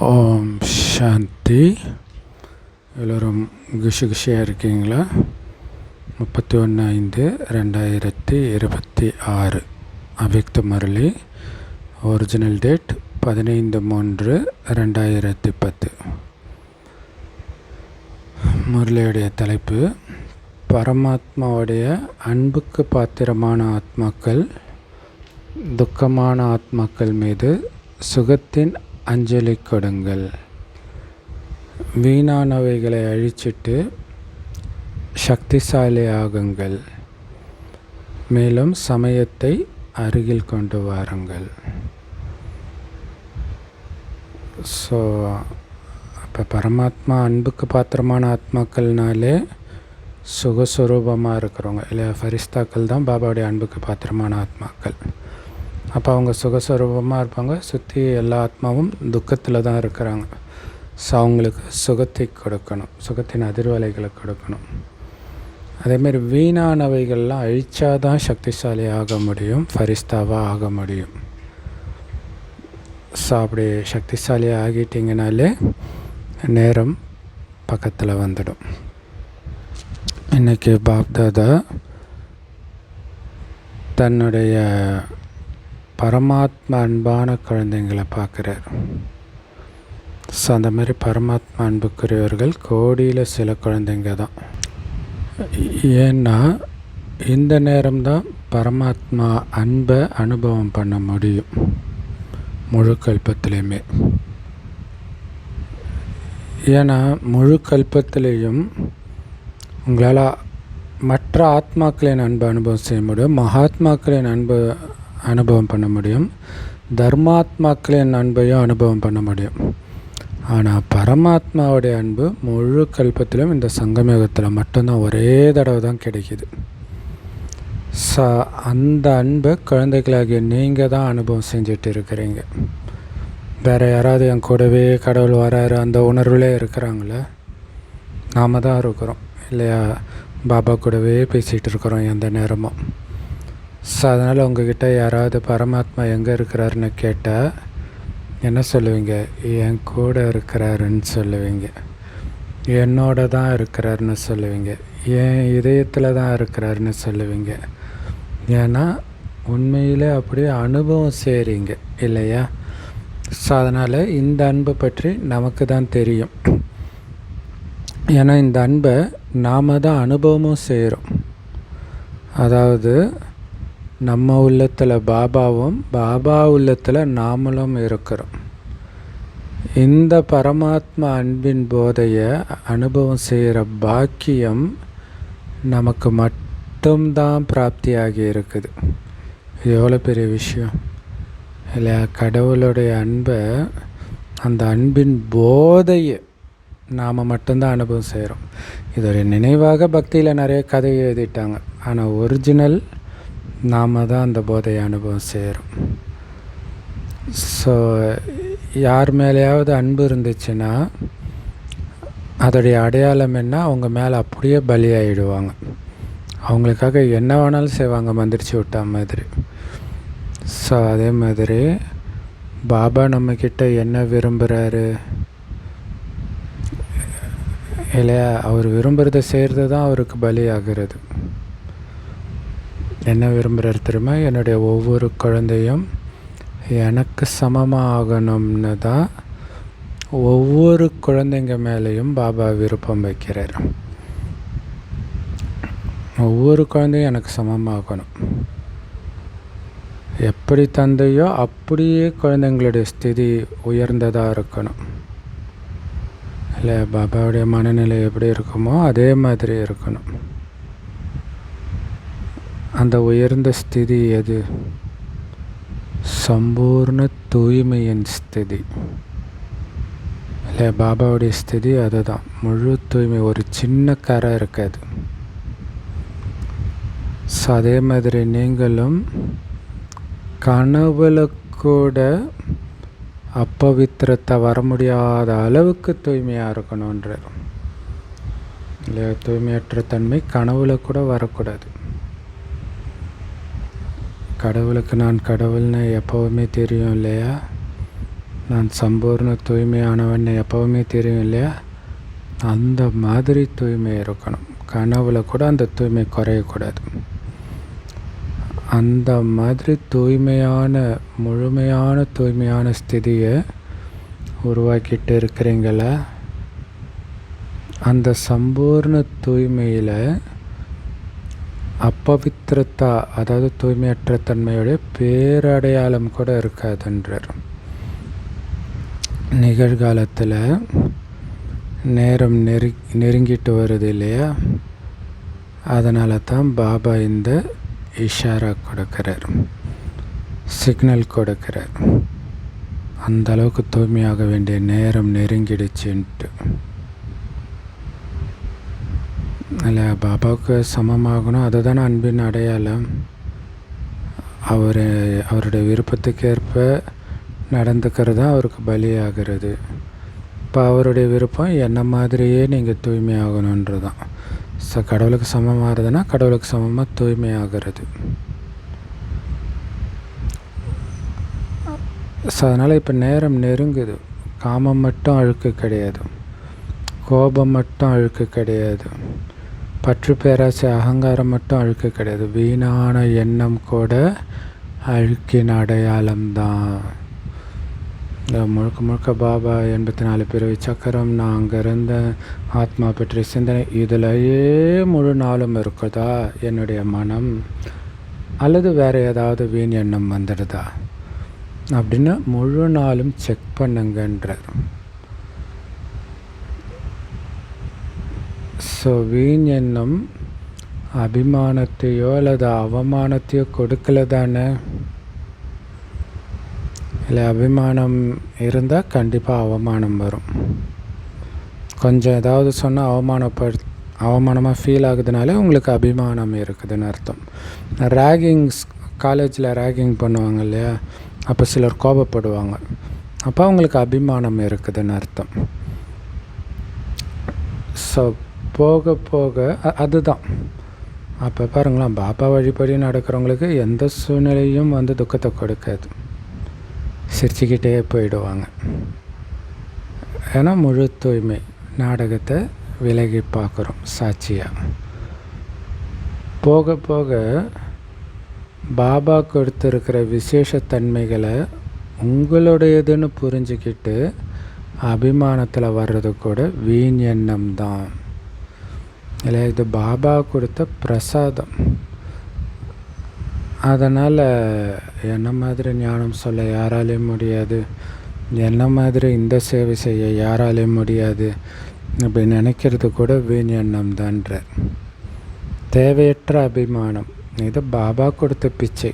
ஓம் சாந்தி. எல்லோரும் குஷியாக இருக்கீங்களா? 31/5/2026 அவ்யக்த முரளி. Original date 15/3/2010. முரளியுடைய தலைப்பு பரமாத்மாவுடைய அன்புக்கு பாத்திரமான ஆத்மாக்கள் துக்கமான ஆத்மாக்கள் மீது சுகத்தின் அஞ்சலி கொடுங்கள். வீணானவைகளை அழிச்சிட்டு சக்திசாலி ஆகுங்கள். மேலும் சமயத்தை அருகில் கொண்டு வாருங்கள். ஸோ இப்போ பரமாத்மா அன்புக்கு பாத்திரமான ஆத்மாக்கள்னாலே சுகஸ்வரூபமாக இருக்கிறவங்க இல்லை ஃபரிஸ்தாக்கள் தான் பாபாவுடைய அன்புக்கு பாத்திரமான ஆத்மாக்கள். அப்போ அவங்க சுகஸ்வரூபமாக இருப்பாங்க. சுற்றி எல்லா ஆத்மாவும் துக்கத்தில் தான் இருக்கிறாங்க. ஸோ அவங்களுக்கு சுகத்தை கொடுக்கணும், சுகத்தின் அதிர்வலைகளை கொடுக்கணும். அதேமாரி வீணானவைகள்லாம் அழிச்சாதான் சக்திசாலி ஆக முடியும், ஃபரிஸ்தாவாக ஆக முடியும். ஸோ அப்படி சக்திசாலி ஆகிட்டிங்கனாலே நேரம் பக்கத்தில் வந்துடும். இன்றைக்கி பாப்தாதா தன்னுடைய பரமாத்மா அன்பான குழந்தைங்களை பார்க்குறார். ஸோ அந்த மாதிரி பரமாத்மா அன்புக்குரியவர்கள் கோடியில் சில குழந்தைங்க தான். ஏன்னா இந்த நேரம்தான் பரமாத்மா அன்பை அனுபவம் பண்ண முடியும் முழு கல்பத்திலையுமே. ஏன்னா முழு கல்பத்திலையும் உங்களால் மற்ற ஆத்மாக்களின் அன்பை அனுபவம் செய்ய முடியும், மகாத்மாக்களின் அன்பு அனுபவம் பண்ண முடியும், தர்மாத்மாக்களின் அன்பையும் அனுபவம் பண்ண முடியும். ஆனால் பரமாத்மாவுடைய அன்பு முழு கல்பத்திலும் இந்த சங்கமயுகத்தில் மட்டும்தான் ஒரே தடவை தான் கிடைக்கிது. அந்த அன்பை குழந்தைகளாகிய நீங்கள் தான் அனுபவம் செஞ்சுட்டு இருக்கிறீங்க. வேறு யாராவது என் கூடவே கடவுள் வராரு அந்த உணர்வுலே இருக்கிறாங்களே? நாம் தான் இருக்கிறோம் இல்லையா? பாபா கூடவே பேசிகிட்டு இருக்கிறோம் எந்த நேரமும். ஸோ அதனால் உங்ககிட்ட யாராவது பரமாத்மா எங்கே இருக்கிறாருன்னு கேட்டால் என்ன சொல்லுவீங்க? என் கூட இருக்கிறாருன்னு சொல்லுவீங்க, என்னோட தான் இருக்கிறாருன்னு சொல்லுவீங்க, என் இதயத்தில் தான் இருக்கிறாருன்னு சொல்லுவீங்க. ஏன்னா உண்மையில் அப்படியே அனுபவம் செய்கிறீங்க இல்லையா? ஸோ அதனால் இந்த அன்பை பற்றி நமக்கு தான் தெரியும். ஏன்னா இந்த அன்பை நாம் தான் அனுபவமும் செய்கிறோம். அதாவது நம்ம உள்ளத்தில் பாபாவும் பாபா உள்ளத்தில் நாமளும் இருக்கிறோம். இந்த பரமாத்மா அன்பின் போதையை அனுபவம் செய்கிற பாக்கியம் நமக்கு மட்டும்தான் பிராப்தியாகி இருக்குது. இது எவ்வளோ பெரிய விஷயம் இல்லையா? கடவுளுடைய அன்பை, அந்த அன்பின் போதையை நாம் மட்டும்தான் அனுபவம் செய்கிறோம். இதோடைய நினைவாக பக்தியில் நிறைய கதை எழுதிட்டாங்க. ஆனால் ஒரிஜினல் நாம் தான் அந்த போதையை அனுபவம் செய்கிறோம். ஸோ யார் மேலேயாவது அன்பு இருந்துச்சுன்னா அதோடைய அடையாளம் என்ன? அவங்க மேலே அப்படியே பலியாகிடுவாங்க. அவங்களுக்காக என்ன வேணாலும் செய்வாங்க, மந்திரிச்சு விட்டா மாதிரி. ஸோ அதே மாதிரி பாபா நம்மக்கிட்ட என்ன விரும்புகிறாரு இல்லையா? அவர் விரும்புகிறத செய்கிறது தான் அவருக்கு பலியாகிறது. என்ன விரும்புகிறார் தெரியுமா? என்னுடைய ஒவ்வொரு குழந்தையும் எனக்கு சமமாக ஆகணும்னு தான் ஒவ்வொரு குழந்தைங்க மேலேயும் பாபா விருப்பம் வைக்கிறார். ஒவ்வொரு குழந்தையும் எனக்கு சமமாகணும். எப்படி தந்தையோ அப்படியே குழந்தைங்களுடைய ஸ்திதி உயர்ந்ததாக இருக்கணும் இல்லை? பாபாவுடைய மனநிலை எப்படி இருக்குமோ அதே மாதிரி இருக்கணும். அந்த உயர்ந்த ஸ்திதி எது? சம்பூர்ண தூய்மையின் ஸ்திதி இல்லை? பாபாவுடைய ஸ்திதி அதுதான், முழு தூய்மை, ஒரு சின்ன கரை இருக்காது. ஸோ அதே மாதிரி நீங்களும் கனவுல கூட அப்பவித்திரத்தை வர முடியாத அளவுக்கு தூய்மையாக இருக்கணுன்றார் இல்லையா? தூய்மையற்ற தன்மை கனவுல கூட வரக்கூடாது. கடவுளுக்கு நான் கடவுள்னு எப்போவுமே தெரியும் இல்லையா? நான் சம்பூர்ண தூய்மையானவன் எப்போவுமே தெரியும் இல்லையா? அந்த மாதிரி தூய்மை இருக்கணும். கனவுல கூட அந்த தூய்மை குறையக்கூடாது. அந்த மாதிரி தூய்மையான முழுமையான தூய்மையான ஸ்திதியை உருவாக்கிட்டு இருக்கிறீங்களா? அந்த சம்பூர்ண தூய்மையில் அப்பவித்திரத்தா, அதாவது தூய்மையற்ற தன்மையோடைய பேரடையாளம் கூட இருக்காதுன்றார். நிகழ்காலத்தில் நேரம் நெருங்கிட்டு வருது இல்லையா? அதனால தான் பாபா இந்த இஷாரா கொடுக்கிறார், சிக்னல் கொடுக்கிறார். அந்த அளவுக்கு தூய்மையாக வேண்டிய நேரம் நெருங்கிடுச்சுன்ட்டு. இல்லை, பாபாவுக்கு சமமாகணும், அதுதானே அன்பின் அடையாளம். அவருடைய விருப்பத்துக்கு ஏற்ப நடந்துக்கிறது தான் அவருக்கு பலியாகிறது. இப்போ அவருடைய விருப்பம் என்ன மாதிரியே நீங்கள் தூய்மையாகணுன்றது தான். ஸோ கடவுளுக்கு சமமாகிறதுனா கடவுளுக்கு சமமாக தூய்மையாகிறது. ஸோ அதனால் இப்போ நேரம் நெருங்குது. காமம் மட்டும் அழுக்கு கிடையாது, கோபம் மட்டும் அழுக்கு கிடையாது, பற்று பேராசை அகங்காரம் மட்டும் அழுக்கு கிடையாது, வீணான எண்ணம் கூட அழுக்கின் அடையாளம்தான். இந்த முழுக்க முழுக்க பாபா 84 பிறவி சக்கரம், நான் அங்கே இருந்த ஆத்மா பற்றி சிந்தனை, இதிலேயே முழு நாளும் இருக்குதா என்னுடைய மனம், அல்லது வேறு ஏதாவது வீண் எண்ணம் வந்துடுதா அப்படின்னு முழு நாளும் செக் பண்ணுங்கன்றார். ஸோ வீண் எண்ணம் அபிமானத்தையோ அல்லது அவமானத்தையோ கொடுக்கல தானே? இல்லை, அபிமானம் இருந்தால் கண்டிப்பாக அவமானம் வரும். கொஞ்சம் ஏதாவது சொன்னால் அவமானமாக ஃபீல் ஆகுதுனாலே உங்களுக்கு அபிமானம் இருக்குதுன்னு அர்த்தம். காலேஜில் ரேகிங் பண்ணுவாங்க இல்லையா? அப்போ சிலர் கோபப்படுவாங்க, அப்போ அவங்களுக்கு அபிமானம் இருக்குதுன்னு அர்த்தம். ஸோ போக போக அதுதான். அப்போ பாருங்களேன், பாபா வழிபடி நடக்கிறவங்களுக்கு எந்த சூழ்நிலையும் துக்கத்தை கொடுக்காது, சிரிச்சுக்கிட்டே போயிடுவாங்க. ஏன்னா முழு தூய்மை. நாடகத்தை விலகி பார்க்குறோம் சாட்சியாக. போக போக பாபா கொடுத்துருக்கிற விசேஷத்தன்மைகளை உங்களுடையதுன்னு புரிஞ்சுக்கிட்டு அபிமானத்தில் வர்றது கூட வீண் எண்ணம் தான். இல்லை, இது பாபா கொடுத்த பிரசாதம். அதனால் என்ன மாதிரி ஞானம் சொல்ல யாராலையும் முடியாது, என்ன மாதிரி இந்த சேவை செய்ய யாராலையும் முடியாது அப்படி நினைக்கிறது கூட வீண் எண்ணம் தான்ற தேவையற்ற அபிமானம். இது பாபா கொடுத்த பிச்சை.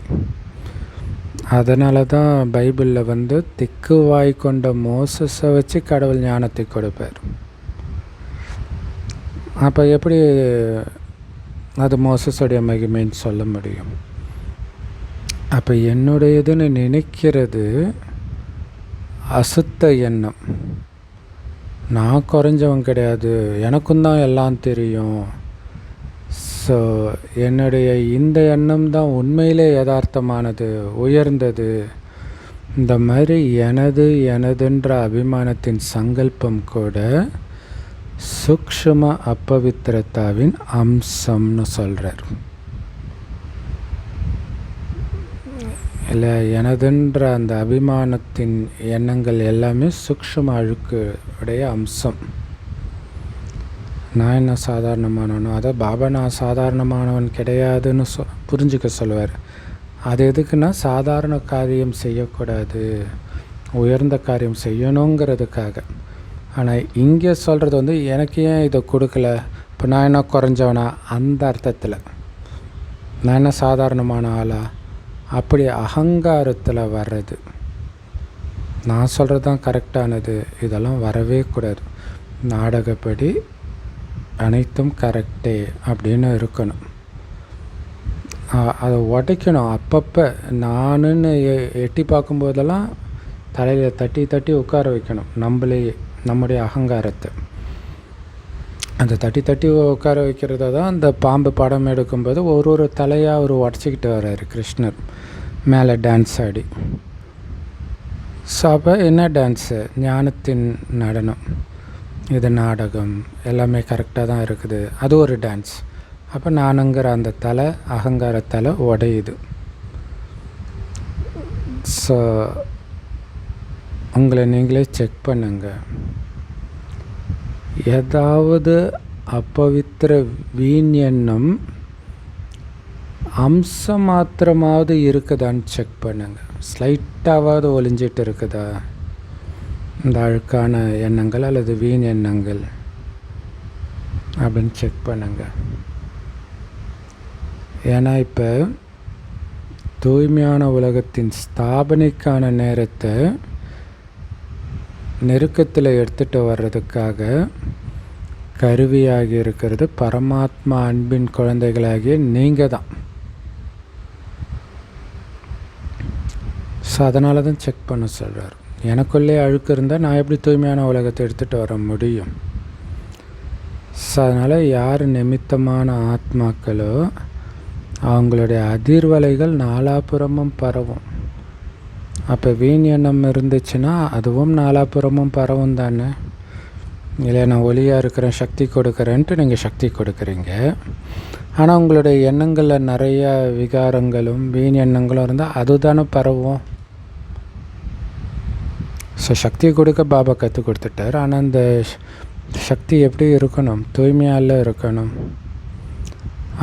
அதனால தான் பைபிளில் திக்கு வாய் கொண்ட மோசஸை வச்சு கடவுள் ஞானத்தை கொடுப்பார். அப்போ எப்படி அது மோசஸுடைய மகிமைன்னு சொல்ல முடியும்? அப்போ என்னுடையதுன்னு நினைக்கிறது அசுத்த எண்ணம். நான் குறைஞ்சவன் கிடையாது, எனக்கும் தான் எல்லாம் தெரியும். ஸோ என்னுடைய இந்த எண்ணம் தான் உண்மையிலே யதார்த்தமானது, உயர்ந்தது. இந்த மாதிரி எனதுன்ற அபிமானத்தின் சங்கல்பம் கூட சூக்ஷ்ம அப்பவித்திரத்தாவின் அம்சம்னு சொல்கிறார். இல்லை, எனதுன்ற அந்த அபிமானத்தின் எண்ணங்கள் எல்லாமே சூக்ஷ்ம அழுக்கு உடைய அம்சம். நான் என்ன சாதாரணமானவனோ, அதை பாபா நான் சாதாரணமானவன் கிடையாதுன்னு புரிஞ்சுக்க சொல்லுவார். அது எதுக்குன்னா சாதாரண காரியம் செய்யக்கூடாது, உயர்ந்த காரியம் செய்யணுங்கிறதுக்காக. ஆனால் இங்கே சொல்கிறது எனக்கு ஏன் இதை கொடுக்கல, இப்போ நான் என்ன குறைஞ்சவனா, அந்த அர்த்தத்தில் நான் என்ன சாதாரணமான ஆளா, அப்படி அகங்காரத்தில் வர்றது. நான் சொல்கிறது தான் கரெக்டானது, இதெல்லாம் வரவே கூடாது. நாடகப்படி அனைத்தும் கரெக்டே அப்படின்னு இருக்கணும். அதை உடைக்கணும். அப்பப்போ நானுன்னு எட்டி பார்க்கும்போதெல்லாம் தலையில் தட்டி தட்டி உட்கார வைக்கணும் நம்மளையே, நம்முடைய அகங்காரத்தை. அந்த தட்டி தட்டி உட்கார வைக்கிறத தான் அந்த பாம்பு படம் எடுக்கும்போது ஒரு தலையாக அவர் உடச்சிக்கிட்டு வர்றாரு கிருஷ்ணர் மேலே டான்ஸ் ஆடி. ஸோ அப்போ என்ன டான்ஸு? ஞானத்தின் நடனம், இது நாடகம், எல்லாமே கரெக்டாக தான் இருக்குது, அது ஒரு டான்ஸ். அப்போ நானுங்கிற அந்த தலை, அகங்கார தலை உடையுது. ஸோ உங்களை நீங்களே செக் பண்ணுங்க. ஏதாவது அப்பவித்திர வீண் எண்ணம் அம்சம் மாத்திரமாவது இருக்குதான்னு செக் பண்ணுங்கள். ஸ்லைட்டாவது ஒளிஞ்சிட்டு இருக்குதா இந்த அழுக்கான எண்ணங்கள் அல்லது வீண் எண்ணங்கள் அப்படின்னு செக் பண்ணுங்கள். ஏன்னா இப்போ தூய்மையான உலகத்தின் ஸ்தாபனைக்கான நேரத்தை நெருக்கத்தில் எடுத்துகிட்டு வர்றதுக்காக கருவியாகி இருக்கிறது பரமாத்மா அன்பின் குழந்தைகளாகிய நீங்கள் தான். ஸோ அதனால தான் செக் பண்ண சொல்கிறார். எனக்குள்ளே அழுக்கு இருந்தால் நான் எப்படி தூய்மையான உலகத்தை எடுத்துகிட்டு வர முடியும்? ஸோ அதனால் யார் நிமித்தமான ஆத்மாக்களோ அவங்களுடைய அதிர்வலைகள் நாலாபுறமும் பரவும். அப்போ வீண் எண்ணம் இருந்துச்சுன்னா அதுவும் நாலாபுறமும் பரவும் தானே. இல்லை நான் ஒளியாக இருக்கிறேன், சக்தி கொடுக்குறேன்ட்டு நீங்கள் சக்தி கொடுக்குறீங்க. ஆனால் உங்களுடைய எண்ணங்களில் நிறைய விகாரங்களும் வீண் எண்ணங்களும் இருந்தால் அதுதானே பரவும். ஸோ சக்தியை கொடுக்க பாபா கற்றுக் கொடுத்துட்டார். ஆனால் அந்த சக்தி எப்படி இருக்கணும்? தூய்மையால் இருக்கணும்.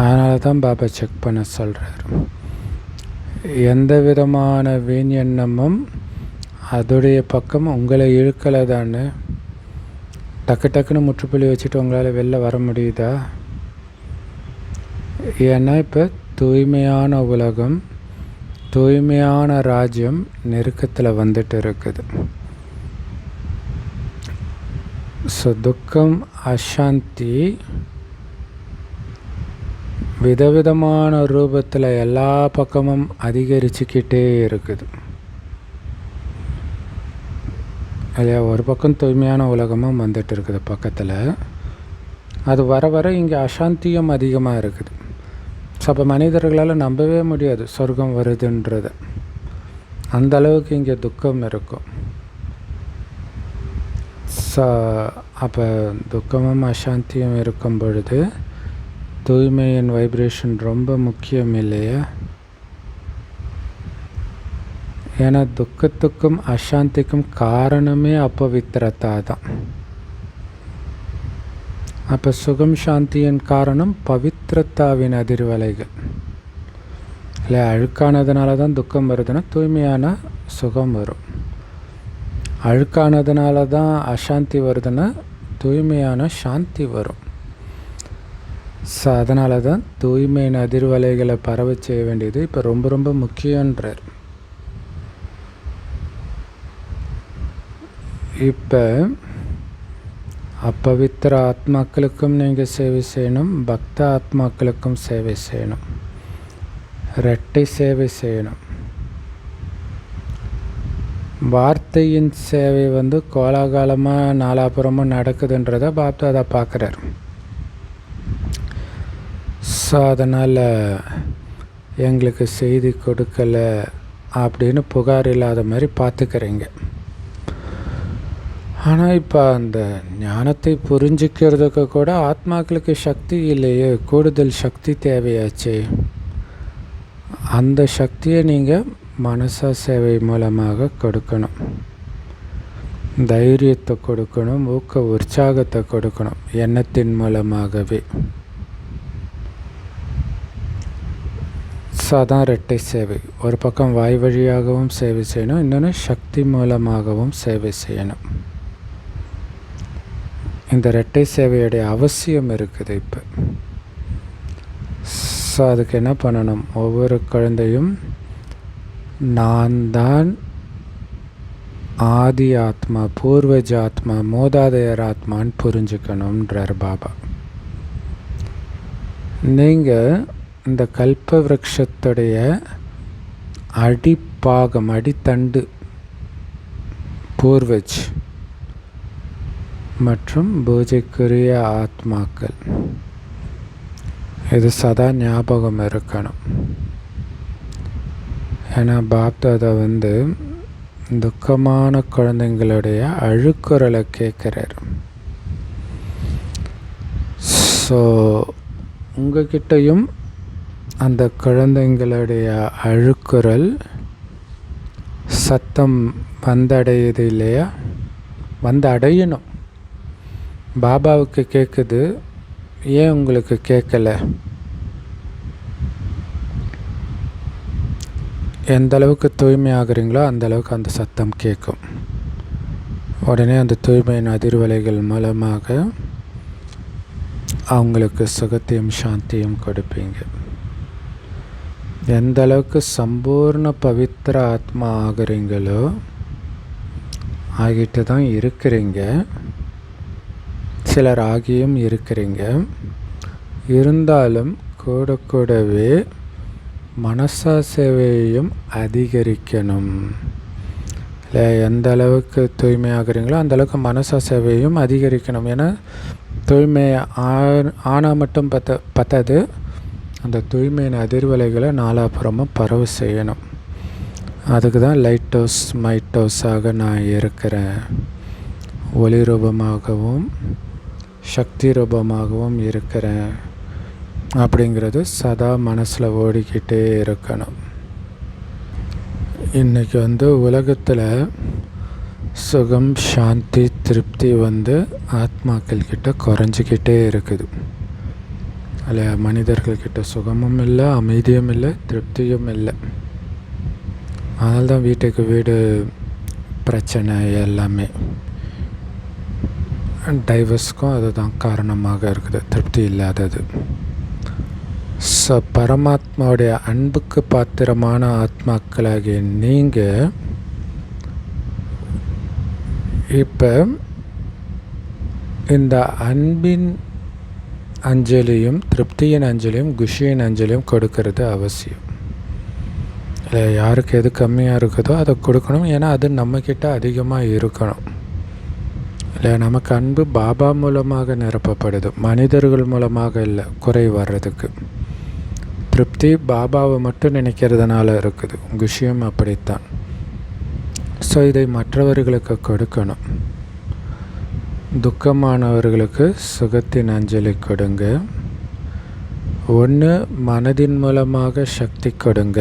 அதனால தான் பாபா செக் பண்ண சொல்கிறார். எந்த விதமான வீண் எண்ணமும் அதோடைய பக்கம் உங்களை இழுக்கலை தானே. டக்கு டக்குன்னு முற்றுப்புள்ளி வச்சுட்டு உங்களால் வெளில வர முடியுதா? ஏன்னா இப்போ தூய்மையான உலகம், தூய்மையான ராஜ்யம் நெருக்கத்தில் வந்துட்டு இருக்குது. ஸோ துக்கம், அசாந்தி விதவிதமான ரூபத்தில் எல்லா பக்கமும் அதிகரிச்சுக்கிட்டே இருக்குது இல்லையா. ஒரு பக்கம் தூய்மையான உலகமும் வந்துட்டு இருக்குது பக்கத்தில். அது வர வர இங்கே அசாந்தியும் அதிகமாக இருக்குது. ஸோ அப்போ மனிதர்களால் நம்பவே முடியாது சொர்க்கம் வருதுன்றது. அந்த அளவுக்கு இங்கே துக்கம் இருக்கும். ஸோ அப்போ துக்கமும் அசாந்தியும் இருக்கும் பொழுது தூய்மையின் வைப்ரேஷன் ரொம்ப முக்கியம் இல்லையா. ஏன்னா துக்கத்துக்கும் அசாந்திக்கும் காரணமே அப்பவித்திரத்தா தான். அப்போ சுகம் சாந்தியின் காரணம் பவித்திரத்தாவின் அதிர்வலைகள் இல்லை. அழுக்கானதுனால தான் துக்கம் வருதுன்னா தூய்மையான சுகம் வரும். அழுக்கானதுனால தான் அசாந்தி வருதுன்னா தூய்மையான சாந்தி வரும். ஸோ அதனால தான் தூய்மையின் அதிர்வலைகளை பரவ செய்ய வேண்டியது இப்போ ரொம்ப ரொம்ப முக்கியன்றார். இப்போ அப்பவித்திர ஆத்மாக்களுக்கும் நீங்கள் சேவை செய்யணும், பக்த ஆத்மாக்களுக்கும் சேவை செய்யணும், இரட்டை சேவை செய்யணும். வார்த்தையின் சேவை கோலாகாலமாக நாலாபுரமும் நடக்குதுன்றதை பாப்தாதா பார்க்குறார். ஸோ அதனால் எங்களுக்கு செய்தி கொடுக்கலை அப்படின்னு புகார் இல்லாத மாதிரி பார்த்துக்கிறீங்க. ஆனால் இப்போ அந்த ஞானத்தை புரிஞ்சிக்கிறதுக்கு கூட ஆத்மாக்களுக்கு சக்தி இல்லையே, கூடுதல் சக்தி தேவையாச்சு. அந்த சக்தியை நீங்கள் மனசா சேவை மூலமாக கொடுக்கணும், தைரியத்தை கொடுக்கணும், ஊக்க உற்சாகத்தை கொடுக்கணும் எண்ணத்தின் மூலமாகவே. ஸோ அதான் இரட்டை சேவை. ஒரு பக்கம் வாய் வழியாகவும் சேவை செய்யணும், இன்னொன்று சக்தி மூலமாகவும் சேவை செய்யணும். இந்த இரட்டை சேவையுடைய அவசியம் இருக்குது இப்போ. ஸோ அதுக்கு என்ன பண்ணணும்? ஒவ்வொரு குழந்தையும் நான் தான் ஆதி ஆத்மா, பூர்வஜ ஆத்மா, மூதாதையர் ஆத்மான்னு புரிஞ்சுக்கணுன்றார் பாபா. நீங்கள் இந்த கல்ப விருட்சத்துடைய அடிப்பாகம், அடித்தண்டு பூர்வஜ் மற்றும் பூஜைக்குரிய ஆத்மாக்கள், இது சதா ஞாபகம் இருக்கணும். ஏன்னா பாப்தாதா துக்கமான குழந்தைங்களுடைய அழுக்குரலை கேட்குறார். ஸோ உங்ககிட்டையும் அந்த குழந்தைங்களுடைய அழுக்குரல் சத்தம் வந்தடையுது இல்லையா? அடையணும். பாபாவுக்கு கேட்குது, ஏன் உங்களுக்கு கேட்கல? எந்த அளவுக்கு தூய்மை ஆகுறீங்களோ அந்த அளவுக்கு அந்த சத்தம் கேட்கும். உடனே அந்த தூய்மையின் அதிர்வலைகள் மூலமாக அவங்களுக்கு சுகத்தையும் சாந்தியும் கொடுப்பீங்க. எந்த அளவுக்கு சம்பூர்ண பவித்திர ஆத்மா ஆகுறீங்களோ ஆகிட்டு தான் இருக்கிறீங்க. சிலர் ஆகியும் இருக்கிறீங்க. இருந்தாலும் கூடவே மனசா சேவையையும் அதிகரிக்கணும். இல்லை, எந்த அளவுக்கு தூய்மையாகிறீங்களோ அந்த அளவுக்கு மனசா சேவையும் அதிகரிக்கணும். ஏன்னா தூய்மை ஆனால் மட்டும் பத்தாது, அந்த தூய்மையின் அதிர்வலைகளை நாலாபுறமும் பரவ செய்யணும். அதுக்கு தான் லைட் ஹவுஸ் மைட் ஹவுஸாக நான் இருக்கிறேன். ஒளி ரூபமாகவும் சக்தி ரூபமாகவும் இருக்கிறேன் அப்படிங்கிறது சதா மனசில் ஓடிக்கிட்டே இருக்கணும். இன்றைக்கி உலகத்தில் சுகம் சாந்தி திருப்தி ஆத்மாக்கள் கிட்ட குறைஞ்சிக்கிட்டே இருக்குது. அதில் மனிதர்கள்கிட்ட சுகமும் இல்லை, அமைதியும் இல்லை, திருப்தியும் இல்லை. அதனால்தான் வீட்டுக்கு வீடு பிரச்சனை எல்லாமே. டைவர்ஸ்க்கும் அதுதான் காரணமாக இருக்குது, திருப்தி இல்லாதது. ஸோ பரமாத்மாவுடைய அன்புக்கு பாத்திரமான ஆத்மாக்களாகிய நீங்கள் இப்போ இந்த அன்பின் அஞ்சலியும் திருப்தியின் அஞ்சலியும் குஷியின் அஞ்சலியும் கொடுக்கறது அவசியம். இல்லை, யாருக்கு எது கம்மியாக இருக்குதோ அதை கொடுக்கணும். ஏன்னா அது நம்மக்கிட்ட அதிகமாக இருக்கணும். இல்லை, நமக்கு அன்பு பாபா மூலமாக நிரப்பப்படுது, மனிதர்கள் மூலமாக இல்லை. குறை வர்றதுக்கு திருப்தி பாபாவை மட்டும் நினைக்கிறதுனால இருக்குது. குஷியும் அப்படித்தான். ஸோ இதை மற்றவர்களுக்கு கொடுக்கணும். துக்கமானவர்களுக்கு சுகத்தின் அஞ்சலி கொடுங்க. ஒன்று மனதின் மூலமாக சக்தி கொடுங்க,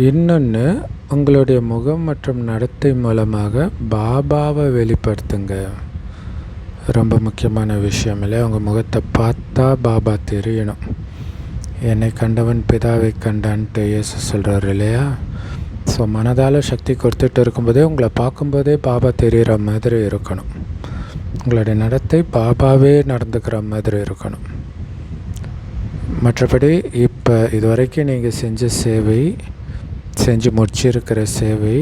இன்னொன்று உங்களுடைய முகம் மற்றும் நடத்தை மூலமாக பாபாவை வெளிப்படுத்துங்க. ரொம்ப முக்கியமான விஷயம் இல்லை? உங்கள் முகத்தை பார்த்தா பாபா தெரியணும். என்னை கண்டவன் பிதாவை கண்டான்ட்டு இயேசு சொல்கிறார் இல்லையா? ஸோ மனதால் சக்தி கொடுத்துட்டு இருக்கும்போதே உங்களை பார்க்கும்போதே பாபா தெரிகிற மாதிரி இருக்கணும். உங்களுடைய நடத்தை பாபாவே நடந்துக்கிற மாதிரி இருக்கணும். மற்றபடி இப்போ இதுவரைக்கும் நீங்கள் செஞ்ச சேவை, செஞ்சு முடிச்சிருக்கிற சேவை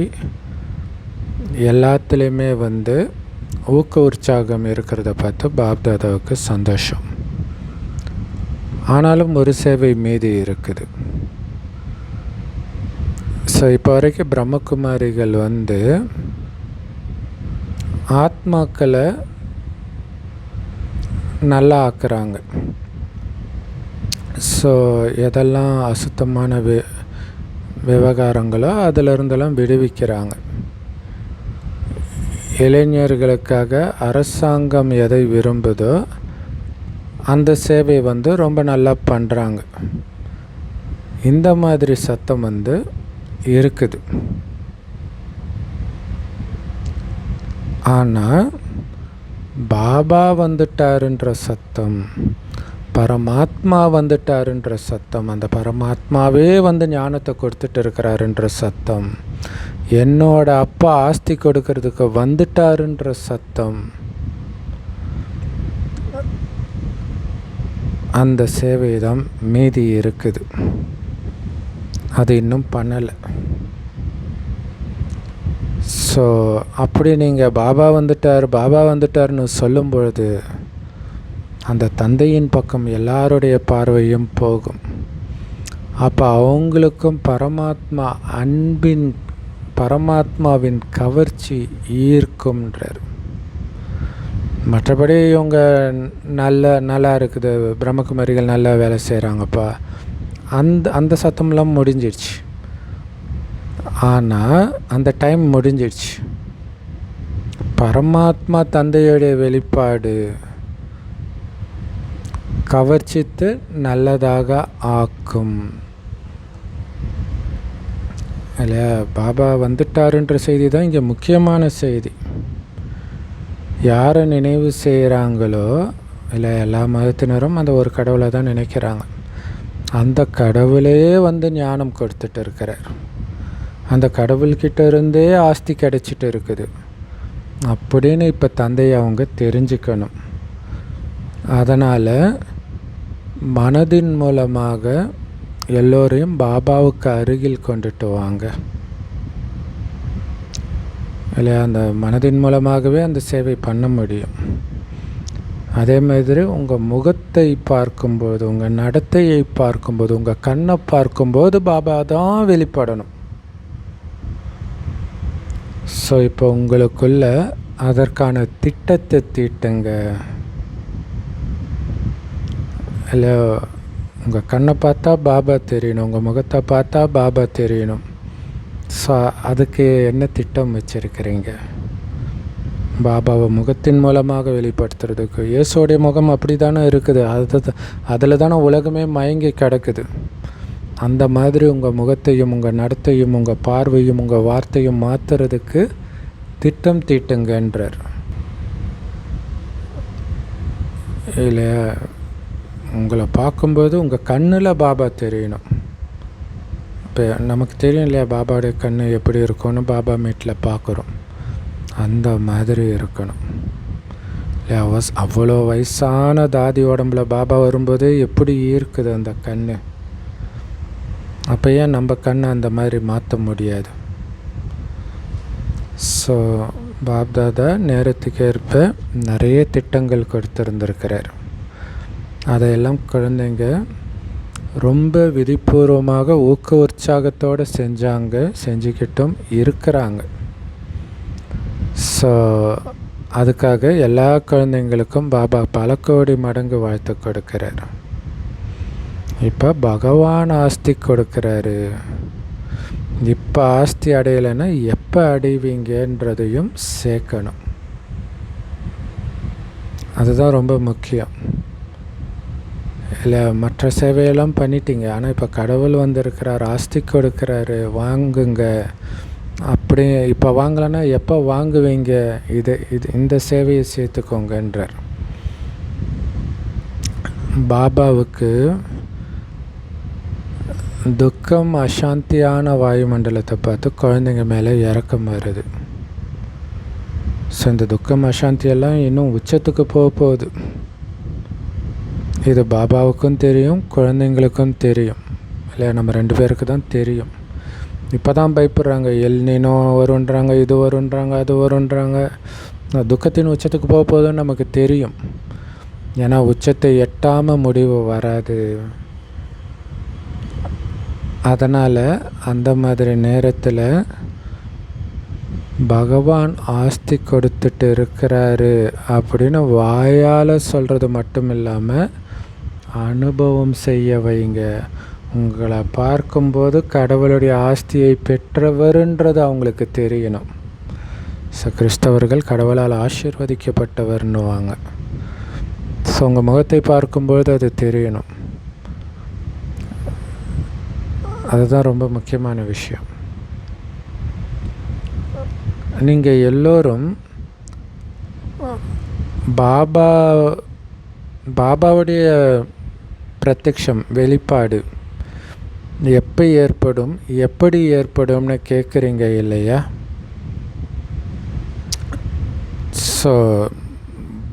எல்லாத்துலேயுமே ஊக்க உற்சாகம் இருக்கிறத பார்த்து பாப்தாதாவுக்கு சந்தோஷம். ஆனாலும் ஒரு சேவை மீதி இருக்குது. ஸோ இப்போ வரைக்கும் பிரம்மகுமாரிகள் ஆத்மாக்களை நல்லா ஆக்குறாங்க. ஸோ எதெல்லாம் அசுத்தமான விவகாரங்களோ அதிலிருந்தெல்லாம் விடுவிக்கிறாங்க. இளைஞர்களுக்காக அரசாங்கம் எதை விரும்புதோ அந்த சேவை ரொம்ப நல்லா பண்ணுறாங்க. இந்த மாதிரி சத்தம் இருக்குது. ஆனால் பாபா வந்துட்டாருன்ற சத்தம், பரமாத்மா வந்துட்டாருன்ற சத்தம், அந்த பரமாத்மாவே ஞானத்தை கொடுத்துட்டு இருக்கிறாருன்ற சத்தம், என்னோட அப்பா ஆஸ்தி கொடுக்கறதுக்கு வந்துட்டாருன்ற சத்தம், அந்த சேவை தான் மீதி இருக்குது. அது இன்னும் பண்ணலை. ஸோ அப்படி நீங்கள் பாபா வந்துட்டார்னு சொல்லும் பொழுது அந்த தந்தையின் பக்கம் எல்லாருடைய பார்வையும் போகும். அப்போ அவங்களுக்கும் பரமாத்மாவின் கவர்ச்சி ஈர்க்கும்ன்றார். மற்றபடி இவங்க நல்லா இருக்குது, பிரம்மகுமாரிகள் நல்லா வேலை செய்கிறாங்கப்பா, அந்த சத்தம்லாம் முடிஞ்சிடுச்சு. ஆனால் அந்த டைம் முடிஞ்சிடுச்சு. பரமாத்மா தந்தையுடைய வெளிப்பாடு கவர்ச்சித்து நல்லதாக ஆக்கும் இல்லையா? பாபா வந்துட்டாருன்ற செய்தி தான் இங்கே முக்கியமான செய்தி. யாரை நினைவு செய்கிறாங்களோ இல்லை, எல்லா மதத்தினரும் அந்த ஒரு கடவுளை தான் நினைக்கிறாங்க. அந்த கடவுளே வந்து ஞானம் கொடுத்துட்டு இருக்கிறார். அந்த கடவுள்கிட்ட இருந்தே ஆஸ்தி கிடைச்சிட்டு இருக்குது அப்படின்னு இப்போ தந்தையை அவங்க தெரிஞ்சுக்கணும். அதனால் மனதின் மூலமாக எல்லோரையும் பாபாவுக்கு அருகில் கொண்டுட்டு வாங்க இல்லையா? அந்த மனதின் மூலமாகவே அந்த சேவை பண்ண முடியும். அதே மாதிரி உங்கள் முகத்தை பார்க்கும்போது, உங்கள் நடத்தையை பார்க்கும்போது, உங்கள் கண்ணை பார்க்கும்போது பாபா தான் வெளிப்படணும். ஸோ இப்போ உங்களுக்குள்ள அதற்கான திட்டத்தை தீட்டுங்க இல்லை? உங்கள் கண்ணை பார்த்தா பாபா தெரியணும், உங்கள் முகத்தை பார்த்தா பாபா தெரியணும். ஸோ அதுக்கு என்ன திட்டம் வச்சுருக்கிறீங்க? பாபாவை முகத்தின் மூலமாக வெளிப்படுத்துறதுக்கு. இயேசுடைய முகம் அப்படி தானே இருக்குது. அதில் தானே உலகமே மயங்கி கிடக்குது. அந்த மாதிரி உங்கள் முகத்தையும் உங்கள் நடத்தையும் உங்கள் பார்வையும் உங்கள் வார்த்தையும் மாற்றுறதுக்கு திட்டம் தீட்டுங்கன்றார் இல்லையா? உங்களை பார்க்கும்போது உங்கள் கண்ணில் பாபா தெரியணும். இப்போ நமக்கு தெரியும் இல்லையா, பாபாவுடைய கண் எப்படி இருக்கும்னு பாபா மீட்டில் பார்க்குறோம். அந்த மாதிரி இருக்கணும் இல்லையா? அவ்வளோ வயசான தாதி உடம்புல பாபா வரும்போது எப்படி இருக்குது அந்த கண். அப்போ ஏன் நம்ம கண்ணை அந்த மாதிரி மாற்ற முடியாது? ஸோ பாப்தாதா நேரத்துக்கு ஏற்ப நிறைய திட்டங்கள் கொடுத்துருந்துருக்கிறார். அதையெல்லாம் குழந்தைங்க ரொம்ப விதிபூர்வமாக ஊக்க உற்சாகத்தோடு செஞ்சுக்கிட்டும் இருக்கிறாங்க. ஸோ அதுக்காக எல்லா குழந்தைங்களுக்கும் பாபா பல கோடி மடங்கு வாழ்த்து கொடுக்கிறார். இப்போ பகவான் ஆஸ்தி கொடுக்குறாரு. இப்போ ஆஸ்தி அடையலைன்னா எப்போ அடைவீங்கன்றதையும் சேர்க்கணும். அதுதான் ரொம்ப முக்கியம் இல்லை? மற்ற சேவையெல்லாம் பண்ணிட்டீங்க, ஆனால் இப்போ கடவுள் வந்திருக்கிறார், ஆஸ்தி கொடுக்குறாரு, வாங்குங்க. அப்படி இப்போ வாங்கலைன்னா எப்போ வாங்குவீங்க? இந்த சேவையை சேர்த்துக்கோங்கன்றார். பாபாவுக்கு துக்கம் அசாந்தியான வாயுமண்டலத்தை பார்த்து குழந்தைங்க மேலே இறக்கம் வருது. ஸோ இந்த துக்கம் அசாந்தியெல்லாம் இன்னும் உச்சத்துக்கு போகுது. இது பாபாவுக்கும் தெரியும், குழந்தைங்களுக்கும் தெரியும் இல்லையா? நம்ம 2 பேருக்கு தான் தெரியும். இப்போ தான் பயப்படுறாங்க. எல்னினோ வருன்றாங்க, இது வருன்றாங்க, அது வருன்றாங்க. துக்கத்தின் உச்சத்துக்கு போகுதுன்னு நமக்கு தெரியும். ஏன்னா உச்சத்தை எட்டாமல் முடிவு வராது. அதனால் அந்த மாதிரி நேரத்தில் பகவான் ஆஸ்தி கொடுத்துட்டு இருக்கிறாரு அப்படின்னு வாயால் சொல்கிறது மட்டும் இல்லாமல் அனுபவம் செய்ய வைங்க. உங்களை பார்க்கும்போது கடவுளுடைய ஆஸ்தியை பெற்றவருன்றது அவங்களுக்கு தெரியணும். ஸோ கிறிஸ்தவர்கள் கடவுளால் ஆசீர்வதிக்கப்பட்டவர்னுவாங்க. ஸோ உங்கள் முகத்தை பார்க்கும்போது அது தெரியணும். அதுதான் ரொம்ப முக்கியமான விஷயம். நீங்கள் எல்லோரும் பாபாவுடைய பிரத்யக்ஷம் வெளிப்பாடு எப்போ ஏற்படும், எப்படி ஏற்படும்னு கேட்குறீங்க இல்லையா? ஸோ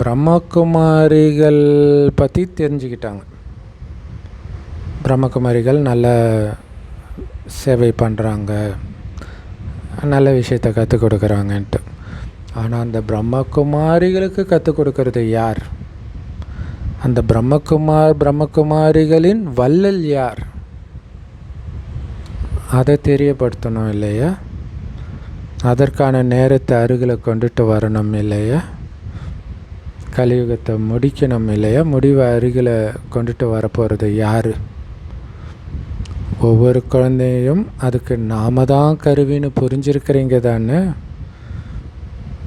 பிரம்மகுமாரிகள் பற்றி தெரிஞ்சுக்கிட்டாங்க. பிரம்மகுமாரிகள் நல்ல சேவை பண்ணுறாங்க, நல்ல விஷயத்தை கற்றுக் கொடுக்குறாங்கன்ட்டு. ஆனால் அந்த பிரம்மகுமாரிகளுக்கு கற்றுக் கொடுக்கறது யார்? அந்த பிரம்மகுமாரிகளின் வள்ளல் யார்? அதை தெரியப்படுத்தணும் இல்லையா? அதற்கான நேரத்தை அருகில் கொண்டுட்டு வரணும் இல்லையா? கலியுகத்தை முடிக்கணும் இல்லையா? முடிவை அருகில் கொண்டுட்டு வரப்போகிறது யார்? ஒவ்வொரு குழந்தையும் அதுக்கு நாம தான் கருவின்னு புரிஞ்சிருக்கிறீங்க தானே?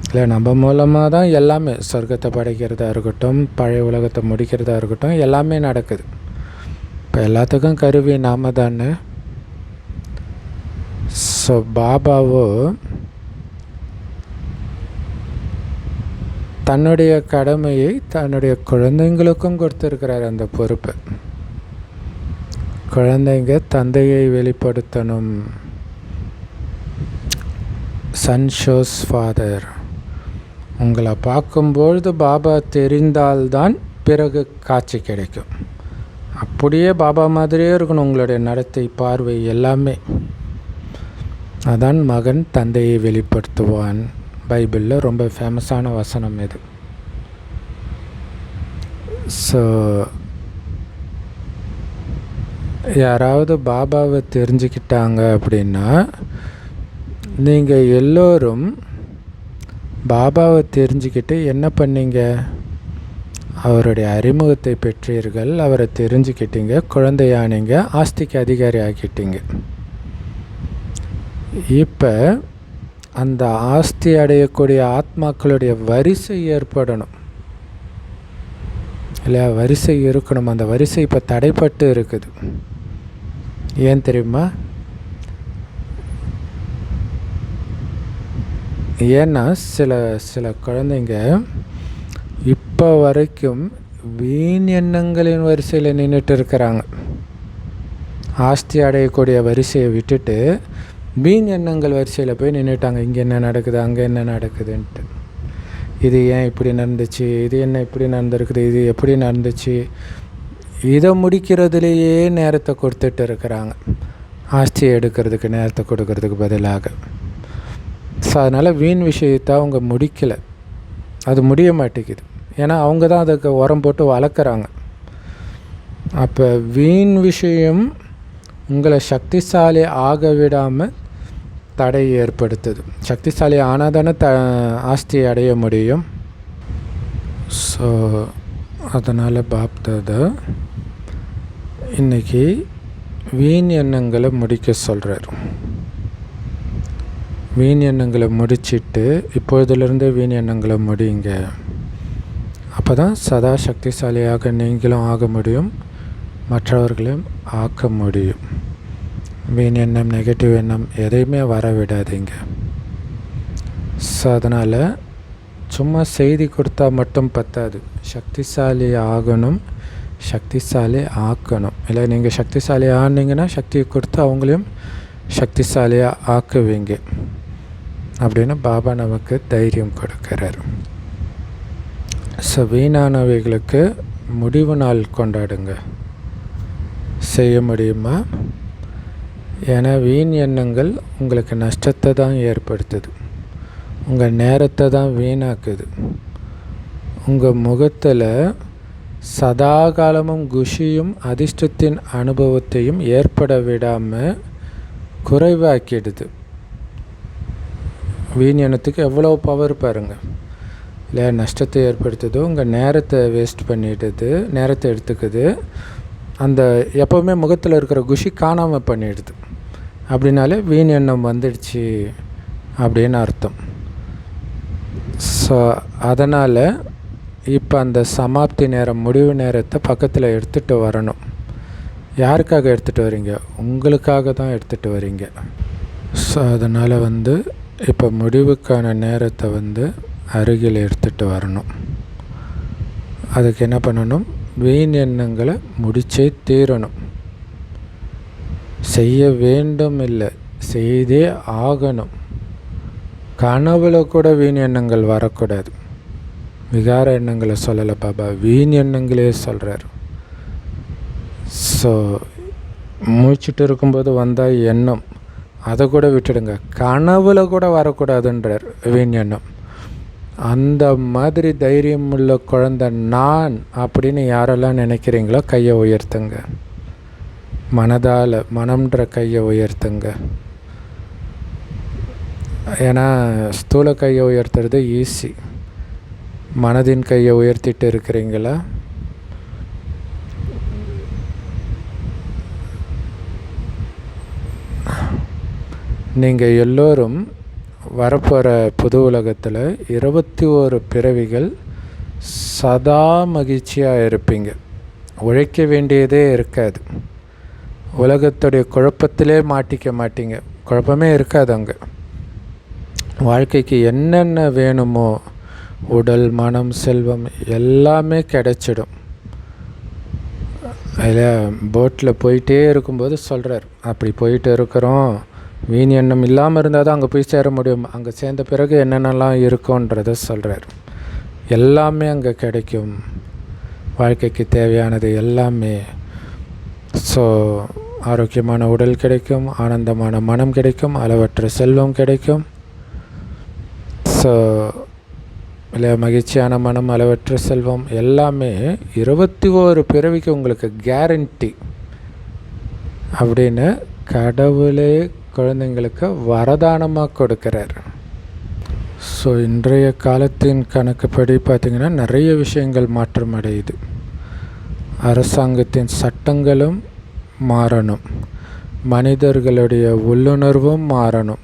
இல்லை, நம்ம மூலமாக தான் எல்லாமே சொர்க்கத்தை படைக்கிறதா இருக்கட்டும், பழைய உலகத்தை முடிக்கிறதா இருக்கட்டும், எல்லாமே நடக்குது. இப்போ எல்லாத்துக்கும் கருவி நாம தானே? ஸோ பாபாவோ தன்னுடைய கடமையை தன்னுடைய குழந்தைங்களுக்கும் கொடுத்துருக்கிறார். அந்த பொறுப்பை குழந்தைங்க தந்தையை வெளிப்படுத்தணும். Son shows father. உங்களை பார்க்கும்பொழுது பாபா தெரிந்தால்தான் பிறகு காட்சி கிடைக்கும். அப்படியே பாபா மாதிரியே இருக்கணும் உங்களுடைய நடத்தை, பார்வை எல்லாமே. அதான் மகன் தந்தையை வெளிப்படுத்துவான். பைபிளில் ரொம்ப ஃபேமஸான வசனம் இது. ஸோ யாராவது பாபாவை தெரிஞ்சுக்கிட்டாங்க அப்படின்னா, நீங்கள் எல்லோரும் பாபாவை தெரிஞ்சுக்கிட்டு என்ன பண்ணீங்க? அவருடைய அறிமுகத்தை பெற்றீர்கள், அவரை தெரிஞ்சுக்கிட்டீங்க, குழந்தையானீங்க, ஆஸ்திக்கு அதிகாரி ஆக்கிட்டீங்க. இப்போ அந்த ஆஸ்தி அடையக்கூடிய ஆத்மாக்களுடைய வரிசை ஏற்படணும் இல்லையா? வரிசை இருக்கணும். அந்த வரிசை இப்போ தடைப்பட்டு இருக்குது. ஏன் தெரியுமா? ஏன்னா சில குழந்தைங்க இப்போ வரைக்கும் வீண் எண்ணங்களின் வரிசையில் நின்றுட்டு இருக்கிறாங்க. ஆஸ்தி அடையக்கூடிய வரிசையை விட்டுட்டு வீண் எண்ணங்கள் வரிசையில் போய் நின்றுட்டாங்க. இங்கே என்ன நடக்குது, அங்கே என்ன நடக்குதுன்ட்டு. இது ஏன் இப்படி நடந்துச்சு, இது என்ன இப்படி நடந்திருக்குது, இது எப்படி நடந்துச்சு, இதை முடிக்கிறதுலேயே நேரத்தை கொடுத்துட்டு இருக்கிறாங்க. ஆஸ்தியை எடுக்கிறதுக்கு நேரத்தை கொடுக்கறதுக்கு பதிலாக. ஸோ அதனால் வீண் விஷயத்தை அவங்க முடிக்கலை. அது முடிய மாட்டேங்குது. ஏன்னா அவங்க தான் அதுக்கு உரம் போட்டு வளர்க்குறாங்க. அப்போ வீண் விஷயம் உங்களை சக்திசாலி ஆக விடாமல் தடை ஏற்படுத்துது. சக்திசாலி ஆனால் தானே ஆஸ்தியை அடைய முடியும். ஸோ அதனால் பாப்தாதா இன்றைக்கி வீண் எண்ணங்களை முடிக்க சொல்கிறார். வீண் எண்ணங்களை முடிச்சிட்டு இப்பொழுதுலேருந்தே வீண் எண்ணங்களை முடியுங்க. அப்போ தான் சதா சக்திசாலியாக நீங்களும் ஆக முடியும், மற்றவர்களையும் ஆக்க முடியும். வீண் எண்ணம், நெகட்டிவ் எண்ணம் எதையுமே வர விடாதீங்க. ஸோ அதனால் சும்மா செய்தி கொடுத்தா மட்டும் பத்தாது. சக்திசாலி ஆகணும், சக்திசாலி ஆக்கணும். இல்லை, நீங்கள் சக்திசாலி ஆனீங்கன்னா சக்தியை கொடுத்து அவங்களையும் சக்திசாலியாக ஆக்குவீங்க அப்படின்னு பாபா நமக்கு தைரியம் கொடுக்கிறார். ஸோ வீணானவைகளுக்கு முடிவு நாள் கொண்டாடுங்க. செய்ய முடியுமா? ஏன்னா வீண் எண்ணங்கள் உங்களுக்கு நஷ்டத்தை தான் ஏற்படுத்துது, உங்கள் நேரத்தை தான் வீணாக்குது. உங்கள் முகத்தில் சதா காலமும் குஷியும் அதிர்ஷ்டத்தின் அனுபவத்தையும் ஏற்பட விடாமல் குறைவாக்கிடுது. வீண் எண்ணத்துக்கு எவ்வளோ பவர் பாருங்கள். இல்லை, நஷ்டத்தை ஏற்படுத்துது, உங்கள் நேரத்தை வேஸ்ட் பண்ணிடுது, நேரத்தை எடுத்துக்குது. அந்த எப்போவுமே முகத்தில் இருக்கிற குஷி காணாமல் பண்ணிடுது. அப்படின்னாலே வீண் எண்ணம் வந்துடுச்சு அப்படின்னு அர்த்தம். ஸோ அதனால் இப்போ அந்த சமாப்தி நேரம், முடிவு நேரத்தை பக்கத்தில் எடுத்துகிட்டு வரணும். யாருக்காக எடுத்துகிட்டு வரீங்க? உங்களுக்காக தான் எடுத்துகிட்டு வரீங்க. ஸோ அதனால் இப்போ முடிவுக்கான நேரத்தை அருகில் எடுத்துகிட்டு வரணும். அதுக்கு என்ன பண்ணணும்? வீண் எண்ணங்களை முடிச்சே தீரணும். செய்ய வேண்டும் இல்லை, செய்தே ஆகணும். கனவுல கூட வீண் எண்ணங்கள் வரக்கூடாது. விகார எண்ணங்களை சொல்லலை பாபா, வீண் எண்ணங்களே சொல்கிறார். ஸோ மூச்சுட்டு இருக்கும்போது வந்தால் எண்ணம், அதை கூட விட்டுடுங்க. கனவுல கூட வரக்கூடாதுன்றார் வீண் எண்ணம். அந்த மாதிரி தைரியம் உள்ள குழந்தை நான் அப்படின்னு யாரெல்லாம் நினைக்கிறீங்களோ கையை உயர்த்துங்க. மனதால், மனம்ன்ற கையை உயர்த்துங்க. ஏன்னா ஸ்தூல கையை உயர்த்துறது ஈஸி. மனதின் கையை உயர்த்திட்டு இருக்கிறீங்களா? நீங்கள் எல்லோரும் வரப்போகிற புது உலகத்தில் 21 பிறவிகள் சதா மகிழ்ச்சியாக இருப்பீங்க. உழைக்க வேண்டியதே இருக்காது. உலகத்துடைய குழப்பத்திலே மாட்டிக்க மாட்டீங்க. குழப்பமே இருக்காது. அங்கே வாழ்க்கைக்கு என்னென்ன வேணுமோ உடல், மனம், செல்வம் எல்லாமே கிடைச்சிடும். அதில் போட்டில் போயிட்டே இருக்கும்போது சொல்கிறார், அப்படி போயிட்டு இருக்கிறோம், வீண் எண்ணம் இல்லாமல் இருந்தால் தான் அங்கே போய் சேர முடியும். அங்கே சேர்ந்த பிறகு என்னென்னலாம் இருக்குன்றத சொல்கிறார். எல்லாமே அங்கே கிடைக்கும், வாழ்க்கைக்கு தேவையானது எல்லாமே. ஸோ ஆரோக்கியமான உடல் கிடைக்கும், ஆனந்தமான மனம் கிடைக்கும், அளவற்ற செல்வம் கிடைக்கும். ஸோ இல்லை, மகிழ்ச்சியான மனம், அளவற்ற செல்வம் எல்லாமே 21 பிறவிக்கு உங்களுக்கு கேரண்டி அப்படின்னு கடவுளே குழந்தைங்களுக்கு வரதானமாக கொடுக்குறார். ஸோ இன்றைய காலத்தின் கணக்குப்படி பார்த்திங்கன்னா நிறைய விஷயங்கள் மாற்றம் அடையுது. அரசாங்கத்தின் சட்டங்களும் மாறணும், மனிதர்களுடைய உள்ளுணர்வும் மாறணும்.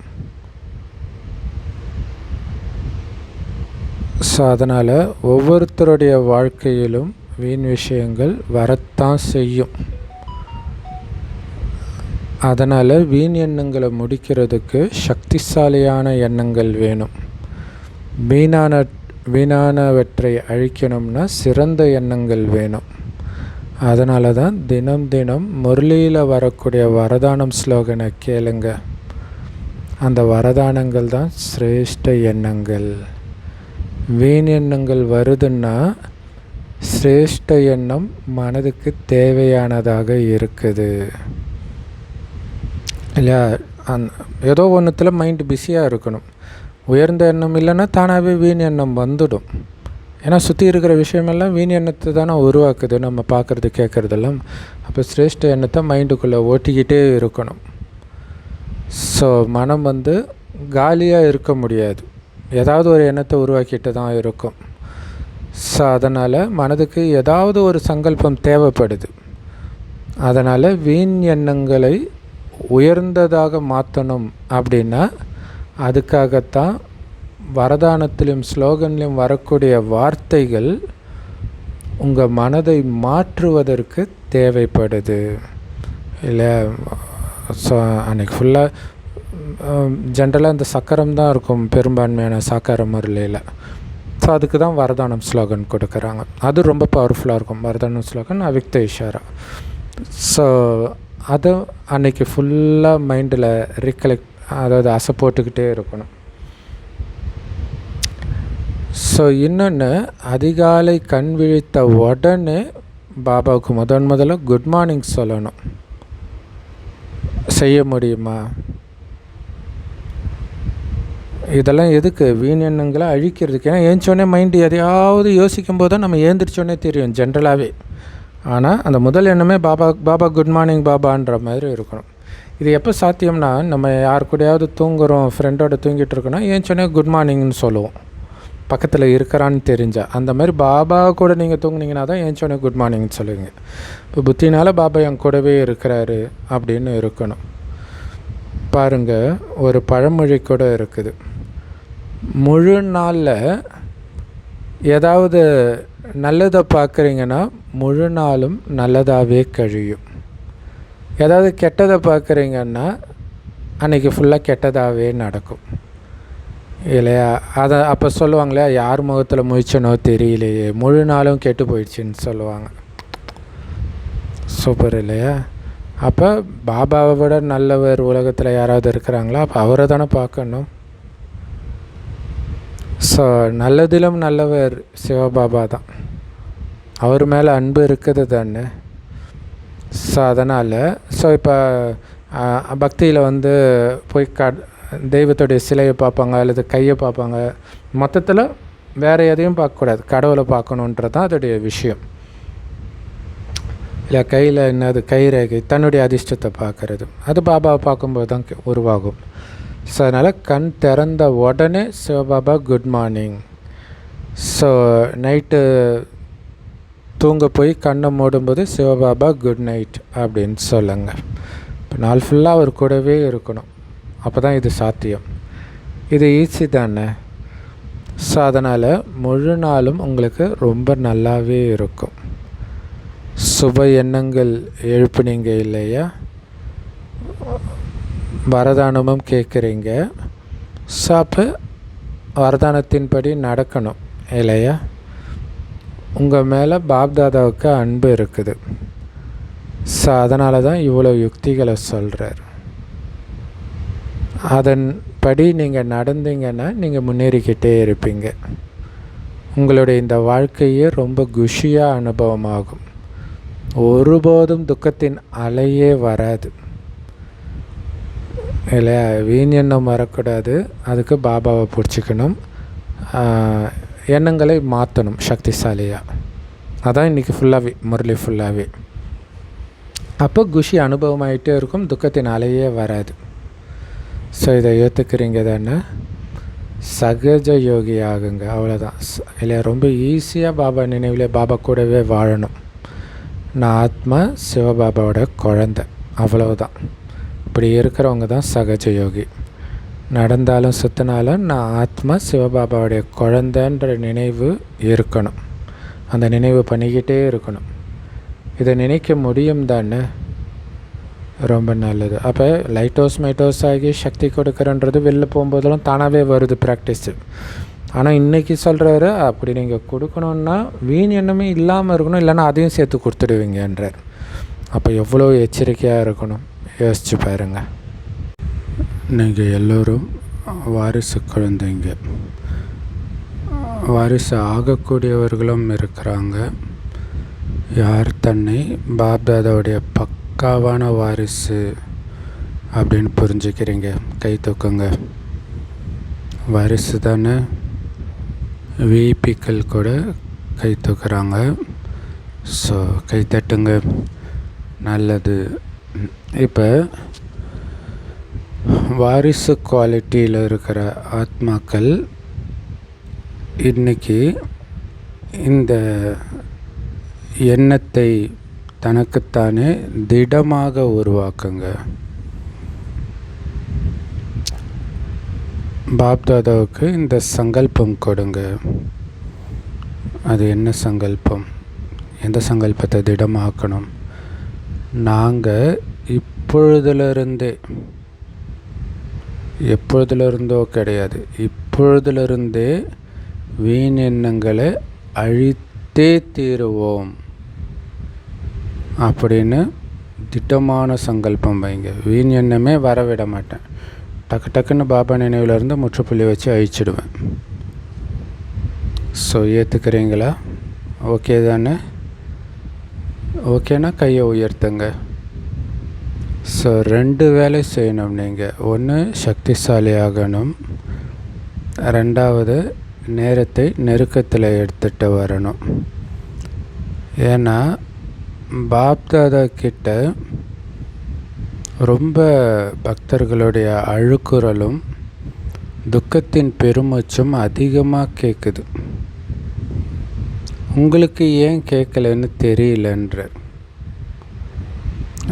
ஸோ அதனால் ஒவ்வொருத்தருடைய வாழ்க்கையிலும் வீண் விஷயங்கள் வரத்தான் செய்யும். அதனால் வீண் எண்ணங்களை முடிக்கிறதுக்கு சக்திசாலியான எண்ணங்கள் வேணும். வீணானவற்றை அழிக்கணும்னா சிறந்த எண்ணங்கள் வேணும். அதனால தான் தினம் தினம் முரளியில் வரக்கூடிய வரதானம் ஸ்லோகனை கேளுங்க. அந்த வரதானங்கள் தான் சிரேஷ்ட எண்ணங்கள். வீண் எண்ணங்கள் வருதுன்னா சிரேஷ்ட எண்ணம் மனதுக்கு தேவையானதாக இருக்குது இல்லையா? ஏதோ ஒன்றுத்தில் மைண்டு பிஸியாக இருக்கணும். உயர்ந்த எண்ணம் இல்லைன்னா தானாகவே வீண் எண்ணம் வந்துடும். ஏன்னா சுற்றி இருக்கிற விஷயமெல்லாம் வீண் எண்ணத்தை தானே உருவாக்குது, நம்ம பார்க்குறது கேட்குறதெல்லாம். அப்போ சிரேஷ்ட எண்ணத்தை மைண்டுக்குள்ளே ஓட்டிக்கிட்டே இருக்கணும். ஸோ மனம் காலியாக இருக்க முடியாது, ஏதாவது ஒரு எண்ணத்தை உருவாக்கிட்டு தான் இருக்கும். ஸோ அதனால் மனதுக்கு ஏதாவது ஒரு சங்கல்பம் தேவைப்படுது. அதனால் வீண் எண்ணங்களை உயர்ந்ததாக மாற்றணும் அப்படின்னா அதுக்காகத்தான் வரதானத்திலும் ஸ்லோகன்லையும் வரக்கூடிய வார்த்தைகள் உங்கள் மனதை மாற்றுவதற்கு தேவைப்படுது இல்லை? ஸோ அன்றைக்கி ஃபுல்லாக ஜென்ரலாக இந்த சக்கரம் தான் இருக்கும் பெரும்பான்மையான சாக்கார முறையில். ஸோ அதுக்கு தான் வரதானம் ஸ்லோகன் கொடுக்குறாங்க. அது ரொம்ப பவர்ஃபுல்லாக இருக்கும். வரதானம் ஸ்லோகன் அவிக்த இஷாரா. ஸோ அது அன்றைக்கி ஃபுல்லாக மைண்டில் ரீகலெக்ட், அதாவது அசை போட்டுக்கிட்டே இருக்கணும். ஸோ இன்னொன்று, அதிகாலை கண் விழித்த உடனே பாபாவுக்கு முதல்ல குட் மார்னிங் சொல்லணும். செய்ய முடியுமா? இதெல்லாம் எதுக்கு? வீண் எண்ணங்களை அழிக்கிறதுக்கு. ஏன்னா ஏந்திச்சோடனே மைண்டு எதையாவது யோசிக்கும் போது தான் நம்ம ஏந்திரிச்சோடனே தெரியும் ஜென்ரலாகவே. ஆனால் அந்த முதல் எண்ணமே பாபா குட் மார்னிங் பாபான்ற மாதிரி இருக்கணும். இது எப்போ சாத்தியம்னா, நம்ம யார் கூடயாவது தூங்குகிறோம், ஃப்ரெண்டோட தூங்கிட்டு இருக்கோன்னா ஏந்திச்சோடனே குட் மார்னிங்னு சொல்லுவோம், பக்கத்தில் இருக்கிறான்னு தெரிஞ்சால். அந்த மாதிரி பாபா கூட நீங்கள் தூங்குனீங்கன்னா தான் ஏந்திச்சோடனே குட் மார்னிங்னு சொல்லுவீங்க. இப்போ புத்தினால் பாபா என் கூடவே இருக்கிறாரு அப்படின்னு இருக்கணும். பாருங்கள், ஒரு பழமொழி கூட இருக்குது, முழு நாளில் ஏதாவது நல்லதை பார்க்குறீங்கன்னா முழு நாளும் நல்லதாகவே கழியும். ஏதாவது கெட்டதை பார்க்குறீங்கன்னா அன்றைக்கி ஃபுல்லாக கெட்டதாகவே நடக்கும் இல்லையா? அதை அப்போ சொல்லுவாங்களே, யார் முகத்தில் முழிச்சனோ தெரியலையே, முழு நாளும் கெட்டு போயிடுச்சின்னு சொல்லுவாங்க. சூப்பர் இல்லையா? அப்போ பாபாவை விட நல்லவர் உலகத்தில் யாராவது இருக்கிறாங்களா? அப்போ அவரை தானே பார்க்கணும். ஸோ நல்லதிலும் நல்லவர் சிவபாபா தான். அவர் மேலே அன்பு இருக்குது தானே. ஸோ அதனால் இப்போ பக்தியில் போய் தெய்வத்துடைய சிலையை பார்ப்பாங்க அல்லது கையை பார்ப்பாங்க. மொத்தத்தில் வேறு எதையும் பார்க்கக்கூடாது, கடவுளை பார்க்கணுன்றது தான் அதோடைய விஷயம் இல்லை. கையில் என்னது, கைரேகை, தன்னுடைய அதிர்ஷ்டத்தை பார்க்குறது, அது பாபாவை பார்க்கும்போது தான் உருவாகும். ஸோ அதனால் கண் திறந்த உடனே Shiv Baba good morning. So night தூங்க போய் கண்ணை மூடும்போது சிவபாபா குட் நைட் அப்படின்னு சொல்லுங்கள். இப்போ நாள் ஃபுல்லாக அவர் கூடவே இருக்கணும். அப்போ தான் இது சாத்தியம். இது ஈஸி தானே. ஸோ அதனால் முழு நாளும் உங்களுக்கு ரொம்ப நல்லாவே இருக்கும். சுப எண்ணங்கள் எழுப்புனீங்க இல்லையா, வரதானமும் கேட்குறீங்க. ஸோ அப்போ வரதானத்தின்படி நடக்கணும் இல்லையா. உங்கள் மேலே பாப்தாதாவுக்கு அன்பு இருக்குது. ஸோ அதனால தான் இவ்வளோ யுக்திகளை சொல்கிறார். அதன்படி நீங்கள் நடந்தீங்கன்னா நீங்கள் முன்னேறிக்கிட்டே இருப்பீங்க. உங்களுடைய இந்த வாழ்க்கையே ரொம்ப குஷியாக அனுபவமாகும். ஒருபோதும் துக்கத்தின் அலையே வராது இல்லையா. வீணெண்ணம் வரக்கூடாது. அதுக்கு பாபாவை பிடிச்சிக்கணும், எண்ணங்களை மாற்றணும் சக்திசாலியாக. அதான் இன்றைக்கி ஃபுல்லாகவே முரளி ஃபுல்லாகவே. அப்போ குஷி அனுபவமாகிட்டே இருக்கும், துக்கத்தின் அலையே வராது. ஸோ இதை ஏற்றுக்கிறீங்க தானே. சகஜ யோகி ஆகுங்க, அவ்வளோதான் இல்லையா. ரொம்ப ஈஸியாக பாபா நினைவில் பாபா கூடவே வாழணும். நான் ஆத்மா சிவபாபாவோட குழந்தை, அவ்வளவுதான். இப்படி இருக்கிறவங்க தான் சகஜ யோகி. நடந்தாலும் சுற்றினாலும் நான் ஆத்மா சிவபாபாவுடைய குழந்தைன்ற நினைவு இருக்கணும். அந்த நினைவு பண்ணிக்கிட்டே இருக்கணும். இதை நினைக்க முடியும் தானே, ரொம்ப நல்லது. அப்போ லைட் ஹவுஸ் ஆகி சக்தி கொடுக்குறன்றது வெளில போகும்போதெல்லாம் தானாகவே வருது ப்ராக்டிஸு. ஆனால் இன்றைக்கி சொல்கிறாரு, அப்படி நீங்கள் கொடுக்கணுன்னா வீண் எண்ணமே இல்லாமல் இருக்கணும், இல்லைன்னா அதையும் சேர்த்து கொடுத்துடுவீங்கன்றார். அப்போ எவ்வளோ எச்சரிக்கையாக இருக்கணும் யோசிச்சு பாருங்கள். நீங்கள் எல்லோரும் வாரிசு குழந்தைங்க, வாரிசு ஆகக்கூடியவர்களும் இருக்கிறாங்க. யார் தன்னை பாப்தாதாவுடைய பக்காவான வாரிசு அப்படின்னு புரிஞ்சுக்கிறீங்க, கை தூக்குங்க. வாரிசு தானே. விஐபிக்கள் கூட கை தூக்குறாங்க. ஸோ கை தட்டுங்க, நல்லது. இப்போ வாரிசு குவாலிட்டியில் இருக்கிற ஆத்மாக்கள் இன்றைக்கி இந்த எண்ணத்தை தனக்குத்தானே திடமாக உருவாக்குங்க. பாப்தாதாவுக்கு இந்த சங்கல்பம் கொடுங்க. அது என்ன சங்கல்பம்? எந்த சங்கல்பத்தை திடமாக்கணும்? நாங்கள் எப்பொழுதிலிருந்தோ கிடையாது, இப்பொழுதிலிருந்தே வீண் எண்ணங்களை அழித்தே தீருவோம் அப்படின்னு திட்டமான சங்கல்பம் வைங்க. வீண் எண்ணமே வரவிட மாட்டேன். டக்குன்னு பாபா நினைவிலேருந்து முற்றுப்புள்ளி வச்சு அழிச்சிடுவேன். ஸோ ஏற்றுக்கிறீங்களா? ஓகே தானே? ஓகேனா கையை உயர்த்துங்க. ஸோ 2 வேலை செய்யணும் நீங்கள். ஒன்று சக்திசாலி ஆகணும், 2வது நேரத்தை நெருக்கத்தில் எடுத்துகிட்டு வரணும். ஏன்னா பாப்தாதா கிட்ட ரொம்ப பக்தர்களுடைய அழுக்குறலும் துக்கத்தின் பெருமூச்சும் அதிகமாக கேட்குது. உங்களுக்கு ஏன் கேட்கலன்னு தெரியலன்ற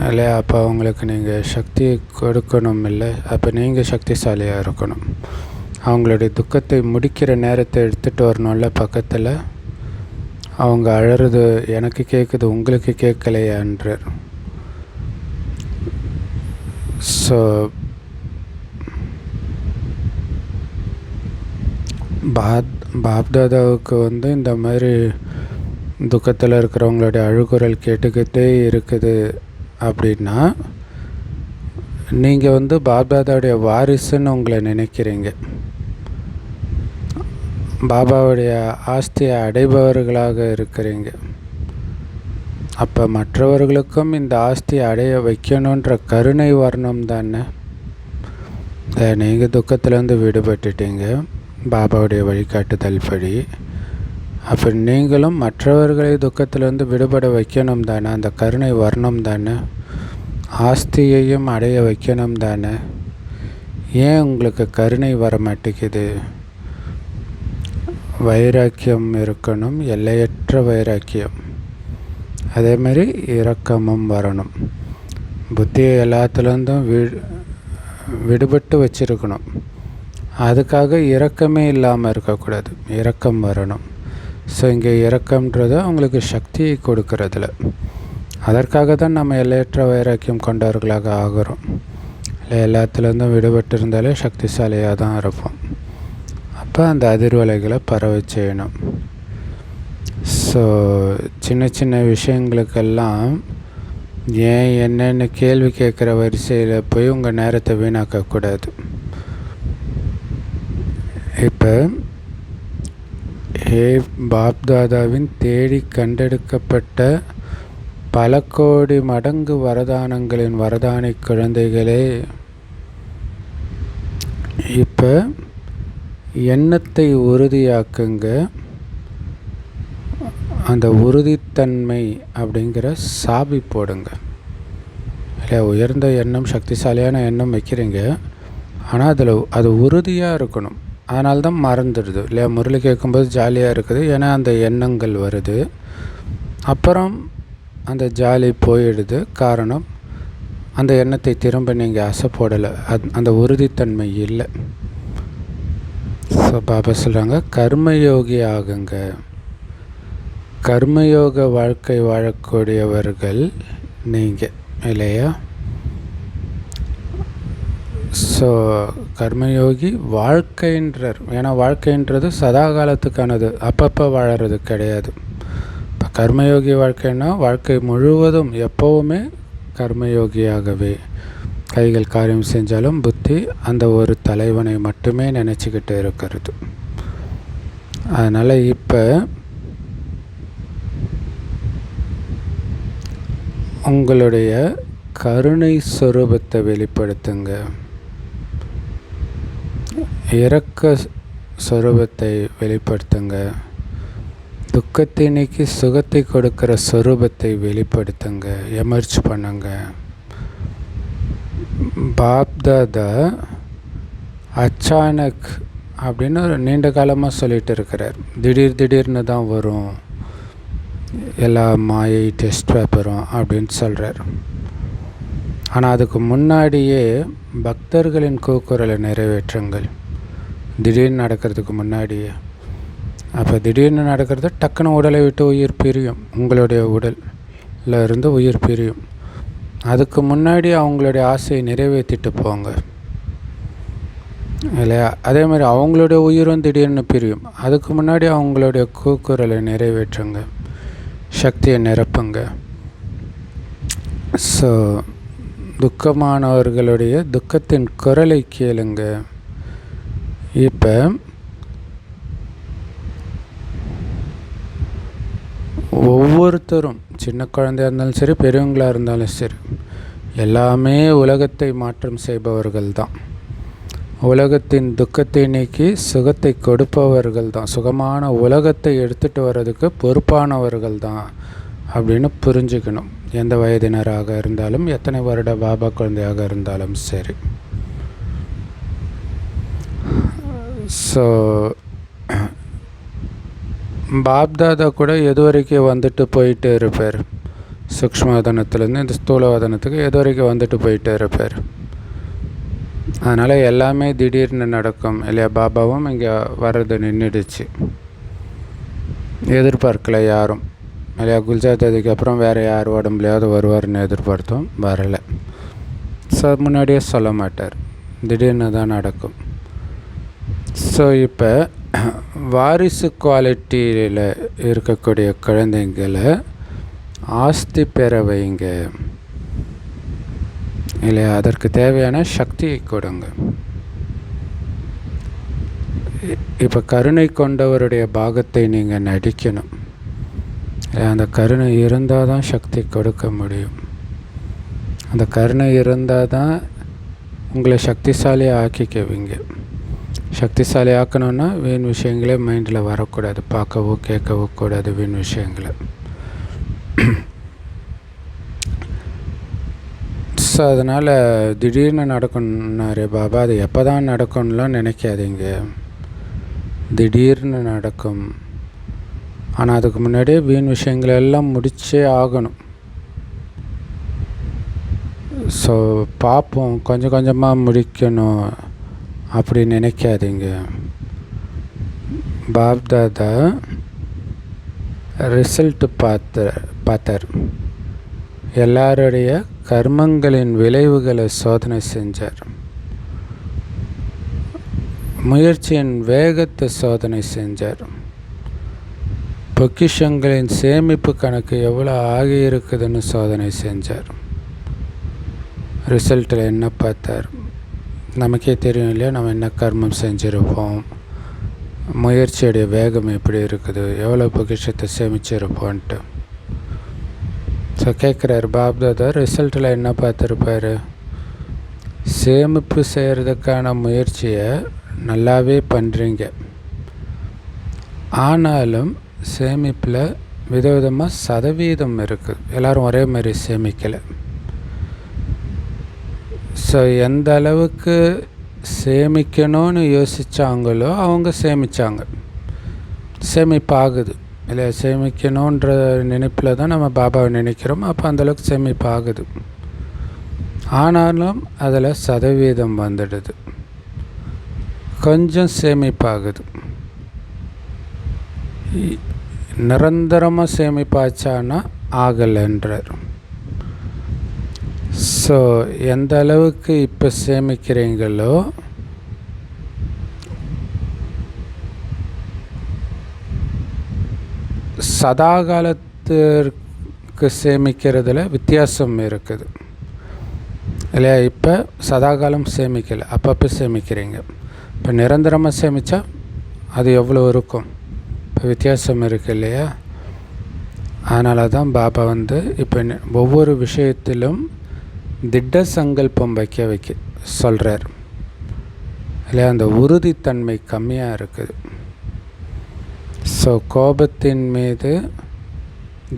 இல்லையா. அப்போ அவங்களுக்கு நீங்கள் சக்தி கொடுக்கணும் இல்லை, அப்போ நீங்கள் சக்திசாலியாக இருக்கணும். அவங்களுடைய துக்கத்தை முடிக்கிற நேரத்தை எடுத்துகிட்டு வரணும்ல பக்கத்தில். அவங்க அழறது எனக்கு கேட்குது, உங்களுக்கு கேட்கலையான்றார். ஸோ பாப்தாதாவுக்கு இந்த மாதிரி துக்கத்தில் இருக்கிறவங்களுடைய அழுகுரல் கேட்டுக்கிட்டே இருக்குது அப்படின்னா நீங்கள் பாப்தாதாவுடைய வாரிசுன்னு உங்களை நினைக்கிறீங்க. பாபாவுடைய ஆஸ்தியை அடைபவர்களாக இருக்கிறீங்க. அப்போ மற்றவர்களுக்கும் இந்த ஆஸ்தியை அடைய வைக்கணுன்ற கருணை வரணும் தானே. நீங்கள் துக்கத்திலேருந்து விடுபட்டுட்டீங்க பாபாவுடைய வழிகாட்டுதல் படி. அப்போ நீங்களும் மற்றவர்களை துக்கத்திலேருந்து விடுபட வைக்கணும் தானே, அந்த கருணை வரணும் தானே, ஆஸ்தியையும் அடைய வைக்கணும் தானே. ஏன் உங்களுக்கு கருணை வர மாட்டேங்குது? வைராக்கியம் இருக்கணும், எல்லையற்ற வைராக்கியம். அதேமாதிரி இரக்கமும் வரணும். புத்தியை எல்லாத்துலேருந்தும் விடுபட்டு வச்சுருக்கணும். அதுக்காக இரக்கமே இல்லாமல் இருக்கக்கூடாது, இரக்கம் வரணும். ஸோ இங்கே இரக்கம்ன்றது அவங்களுக்கு சக்தியை கொடுக்கறதில்ல. அதற்காக தான் நம்ம எல்லையற்ற வைராக்கியம் கொண்டவர்களாக ஆகிறோம். இல்லை, எல்லாத்துலேருந்தும் விடுபட்டு இருந்தாலே சக்திசாலியாக தான் இருப்போம். அப்போ அந்த அதிர்வலைகளை பரவ செய்யணும். ஸோ சின்ன சின்ன விஷயங்களுக்கெல்லாம் ஏன் என்னென்னு கேள்வி கேட்குற வரிசையில் போய் உங்கள் நேரத்தை வீணாக்கக்கூடாது. இப்போ பாப்தாதாவின் தேடி கண்டெடுக்கப்பட்ட பல கோடி மடங்கு வரதானங்களின் வரதானி குழந்தைகளே, இப்போ எண்ணத்தை உறுதியாக்குங்க. அந்த உறுதித்தன்மை அப்படிங்கிற சாபி போடுங்க. இல்லை, உயர்ந்த எண்ணம், சக்திசாலியான எண்ணம் வைக்கிறீங்க, ஆனால் அது உறுதியாக இருக்கணும். அதனால தான் மறந்துடுது இல்லையா. முரளி கேட்கும்போது ஜாலியாக இருக்குது, ஏன்னா அந்த எண்ணங்கள் வருது. அப்புறம் அந்த ஜாலி போயிடுது. காரணம், அந்த எண்ணத்தை திரும்ப நீங்கள் அசை போடலை, அந்த உறுதித்தன்மை இல்லை. ஸோ பாபா சொல்கிறாங்க, கர்மயோகி ஆகுங்க. கர்மயோக வாழ்க்கை வாழக்கூடியவர்கள் நீங்கள் இல்லையா. ஸோ கர்மயோகி வாழ்க்கைன்றார். ஏன்னா வாழ்க்கைன்றது சதா காலத்துக்கானது, அப்பப்போ வாழறது கிடையாது. இப்போ கர்மயோகி வாழ்க்கைன்னா வாழ்க்கை முழுவதும் எப்போவுமே கர்மயோகியாகவே. கைகள் காரியம் செஞ்சாலும் புத்தி அந்த ஒரு தலைவனை மட்டுமே நினச்சிக்கிட்டு இருக்கிறது. அதனால் இப்போ உங்களுடைய கருணை ஸ்வரூபத்தை வெளிப்படுத்துங்க. இரக்க ஸ்வரூபத்தை வெளிப்படுத்துங்க. துக்கத்தை நீக்கி சுகத்தை கொடுக்கிற ஸ்வரூபத்தை வெளிப்படுத்துங்க, எமர்ஜ் பண்ணுங்க. பாப்தாதா அச்சானக் அப்படின்னு ஒரு நீண்ட காலமாக சொல்லிகிட்டு இருக்கிறார். திடீர்னு தான் வரும் எல்லா மாயை டெஸ்ட் பேப்பரும் அப்படின்னு சொல்கிறார். ஆனால் அதுக்கு முன்னாடியே பக்தர்களின் கூக்குரலை நிறைவேற்றுங்கள். திடீர்னு நடக்கிறதுக்கு முன்னாடியே. அப்போ திடீர்னு நடக்கிறது டக்குன்னு உடலை விட்டு உயிர் பிரியும், உங்களுடைய உடலில் இருந்து உயிர் பிரியும். அதுக்கு முன்னாடி அவங்களுடைய ஆசையை நிறைவேற்றிட்டு போங்க இல்லையா. அதே மாதிரி அவங்களுடைய உயிரும் திடீர்னு பிரியும். அதுக்கு முன்னாடி அவங்களுடைய கூக்குரலை நிறைவேற்றுங்க, சக்தியை நிரப்புங்க. ஸோ துக்கமானவர்களுடைய துக்கத்தின் குரலை கேளுங்க. இப்போ ஒவ்வொருத்தரும் சின்ன குழந்தையாக இருந்தாலும் சரி, பெரியவங்களாக இருந்தாலும் சரி, எல்லாமே உலகத்தை மாற்றம் செய்பவர்கள் தான். உலகத்தின் துக்கத்தை நீக்கி சுகத்தை கொடுப்பவர்கள் தான். சுகமான உலகத்தை எடுத்துகிட்டு வர்றதுக்கு பொறுப்பானவர்கள் தான் அப்படின்னு புரிஞ்சுக்கணும். எந்த வயதினராக இருந்தாலும், எத்தனை வருட பாபா குழந்தையாக இருந்தாலும் சரி. ஸோ பாப்தாதா கூட எது வரைக்கும் வந்துட்டு போயிட்டு இருப்பார். சூக்ஷ்மவதனத்துலேருந்து இந்த ஸ்தூலவதனத்துக்கு எது வரைக்கும் வந்துட்டு போயிட்டு இருப்பார். அதனால் எல்லாமே திடீர்னு நடக்கும் இல்லையா. பாபாவும் இங்கே வர்றது நின்றுடுச்சு, எதிர்பார்க்கல யாரும் இல்லையா. குல்ஜாத் அதுக்கப்புறம் வேறு யார் உடம்புலையாவது வருவார்னு எதிர்பார்த்தோம், வரலை. ஸோ முன்னாடியே சொல்ல மாட்டார், திடீர்னு தான் நடக்கும். ஸோ இப்போ வாரிசு குவாலிட்டியில் இருக்கக்கூடிய குழந்தைங்களை ஆஸ்தி பெற வைங்க இல்லையா. அதற்கு தேவையான சக்தியை கொடுங்க. இப்போ கருணை கொண்டவருடைய பாகத்தை நீங்கள் நடிக்கணும். அந்த கருணை இருந்தால் தான் சக்தி கொடுக்க முடியும். அந்த கருணை இருந்தால் தான் உங்களை சக்திசாலியாக ஆக்கிக்குவீங்க. சக்திசாலி ஆக்கணுன்னா வீண் விஷயங்களே மைண்டில் வரக்கூடாது, பார்க்கவோ கேட்கவோ கூடாது வீண் விஷயங்களை. ஸோ அதனால் திடீர்னு நடக்கணுன்னாரு பாபா. அது எப்போ தான் நடக்கும்லாம் நினைக்காதீங்க, திடீர்னு நடக்கும். ஆனால் அதுக்கு முன்னாடியே வீண் விஷயங்களெல்லாம் முடிச்சே ஆகணும். ஸோ பார்ப்போம், கொஞ்சம் கொஞ்சமாக முடிக்கணும் அப்படி நினைக்காதீங்க. பாப்தாதா ரிசல்ட்டு பார்த்தார். எல்லாருடைய கர்மங்களின் விளைவுகளை சோதனை செஞ்சார். முயற்சியின் வேகத்தை சோதனை செஞ்சார். பொக்கிஷங்களின் சேமிப்பு கணக்கு எவ்வளோ ஆகியிருக்குதுன்னு சோதனை செஞ்சார். ரிசல்ட்டில் என்ன பார்த்தார்? நமக்கே தெரியும் இல்லையா, நம்ம என்ன கர்மம் செஞ்சுருப்போம், முயற்சியுடைய வேகம் எப்படி இருக்குது, எவ்வளோ பொக்கிஷத்தை சேமிச்சிருப்போன்ட்டு. ஸோ கேட்குறாரு பாப்தாதா, ரிசல்ட்டில் என்ன பார்த்துருப்பார்? சேமிப்பு செய்கிறதுக்கான முயற்சியை நல்லாவே பண்ணுறீங்க, ஆனாலும் சேமிப்பில் விதவிதமாக சதவீதம் இருக்குது. எல்லோரும் ஒரே மாதிரி சேமிக்கலை. ஸோ எந்த அளவுக்கு சேமிக்கணும்னு யோசித்தாங்களோ அவங்க சேமித்தாங்க. சேமிப்பாகுது இல்லை, சேமிக்கணுன்ற நினைப்பில் தான் நம்ம பாபாவை நினைக்கிறோம். அப்போ அந்தளவுக்கு சேமிப்பாகுது. ஆனாலும் அதில் சதவீதம் வந்துடுது, கொஞ்சம் சேமிப்பாகுது. நிரந்தரமாக சேமிப்பாச்சானா ஆகலைன்றார். ஸோ எந்த அளவுக்கு இப்போ சேமிக்கிறீங்களோ சதா காலத்திற்கு சேமிக்கிறதுல வித்தியாசம் இருக்குது இல்லையா? இப்போ சதாகாலம் சேமிக்கலை, அப்பப்போ சேமிக்கிறீங்க. இப்போ நிரந்தரமாக சேமித்தா அது எவ்வளோ இருக்கும்? இப்போ வித்தியாசம் இருக்குது இல்லையா? அதனால தான் பாபா இப்போ ஒவ்வொரு விஷயத்திலும் திட்ட சங்கல்பம் வைக்க சொல்கிறார் இல்லையா? அந்த உறுதித்தன்மை கம்மியாக இருக்குது. ஸோ கோபத்தின் மீது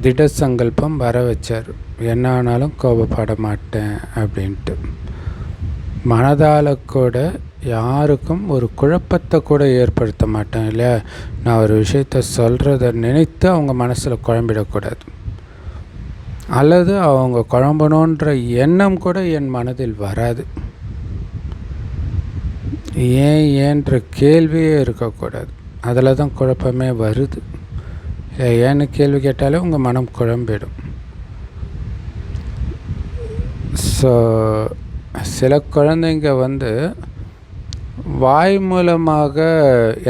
திட சங்கல்பம் வர வச்சார். என்ன ஆனாலும் கோபப்பட மாட்டேன் அப்படின்ட்டு. மனதால் கூட யாருக்கும் ஒரு குழப்பத்தை கூட ஏற்படுத்த மாட்டேன் இல்லையா? நான் ஒரு விஷயத்த சொல்கிறத நினைத்து அவங்க மனசில் குழம்பிடக்கூடாது, அல்லது அவங்க குழம்பணுன்ற எண்ணம் கூட என் மனதில் வராது. ஏன்ற கேள்வியே இருக்கக்கூடாது. அதில் தான் குழப்பமே வருது. ஏன்னு கேள்வி கேட்டாலே உங்கள் மனம் குழம்பிடும். ஸோ சில குழந்தைங்க வாய் மூலமாக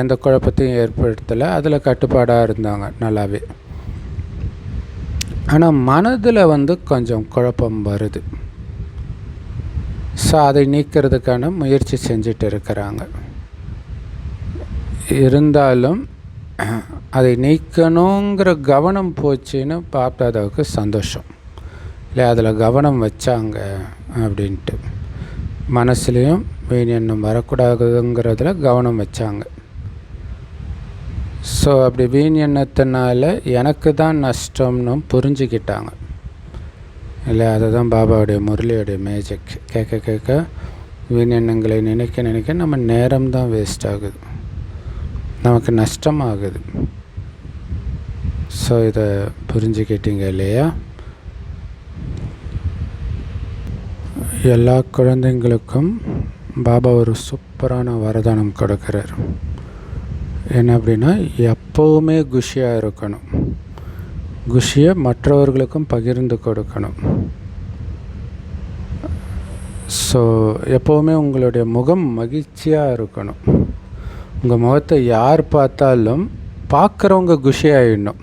எந்த குழப்பத்தையும் ஏற்படுத்தலை, அதில் கட்டுப்பாடாக இருந்தாங்க நல்லாவே. ஆனால் மனதில் கொஞ்சம் குழப்பம் வருது. ஸோ அதை நீக்கிறதுக்கான முயற்சி செஞ்சுட்டு இருக்கிறாங்க. இருந்தாலும் அதை நீக்கணுங்கிற கவனம் போச்சுன்னு பாப்தாதாவுக்கு சந்தோஷம் இல்லை, அதில் கவனம் வச்சாங்க அப்படின்ட்டு. மனசுலேயும் வீண் எண்ணம் வரக்கூடாதுங்கிறதுல கவனம் வச்சாங்க. ஸோ அப்படி வீண் எண்ணத்தினால எனக்கு தான் நஷ்டம்னு புரிஞ்சுக்கிட்டாங்க இல்லை. அதை தான் பாபாவுடைய முரளியோடைய மேஜிக். கேட்க கேட்க வீண் எண்ணங்களை நினைக்க நம்ம நேரம்தான் வேஸ்ட் ஆகுது, நமக்கு நஷ்டமாகுது. ஸோ இதை புரிஞ்சுக்கிட்டீங்க இல்லையா? எல்லா குழந்தைங்களுக்கும் பாபா ஒரு சூப்பரான வரதானம் கொடுக்குறார். என்ன அப்படின்னா, எப்போவுமே குஷியாக இருக்கணும், குஷியை மற்றவர்களுக்கும் பகிர்ந்து கொடுக்கணும். ஸோ எப்போவுமே உங்களுடைய முகம் மகிழ்ச்சியாக இருக்கணும். உங்கள் முகத்தை யார் பார்த்தாலும் பார்க்குறவங்க குஷியாகிடணும்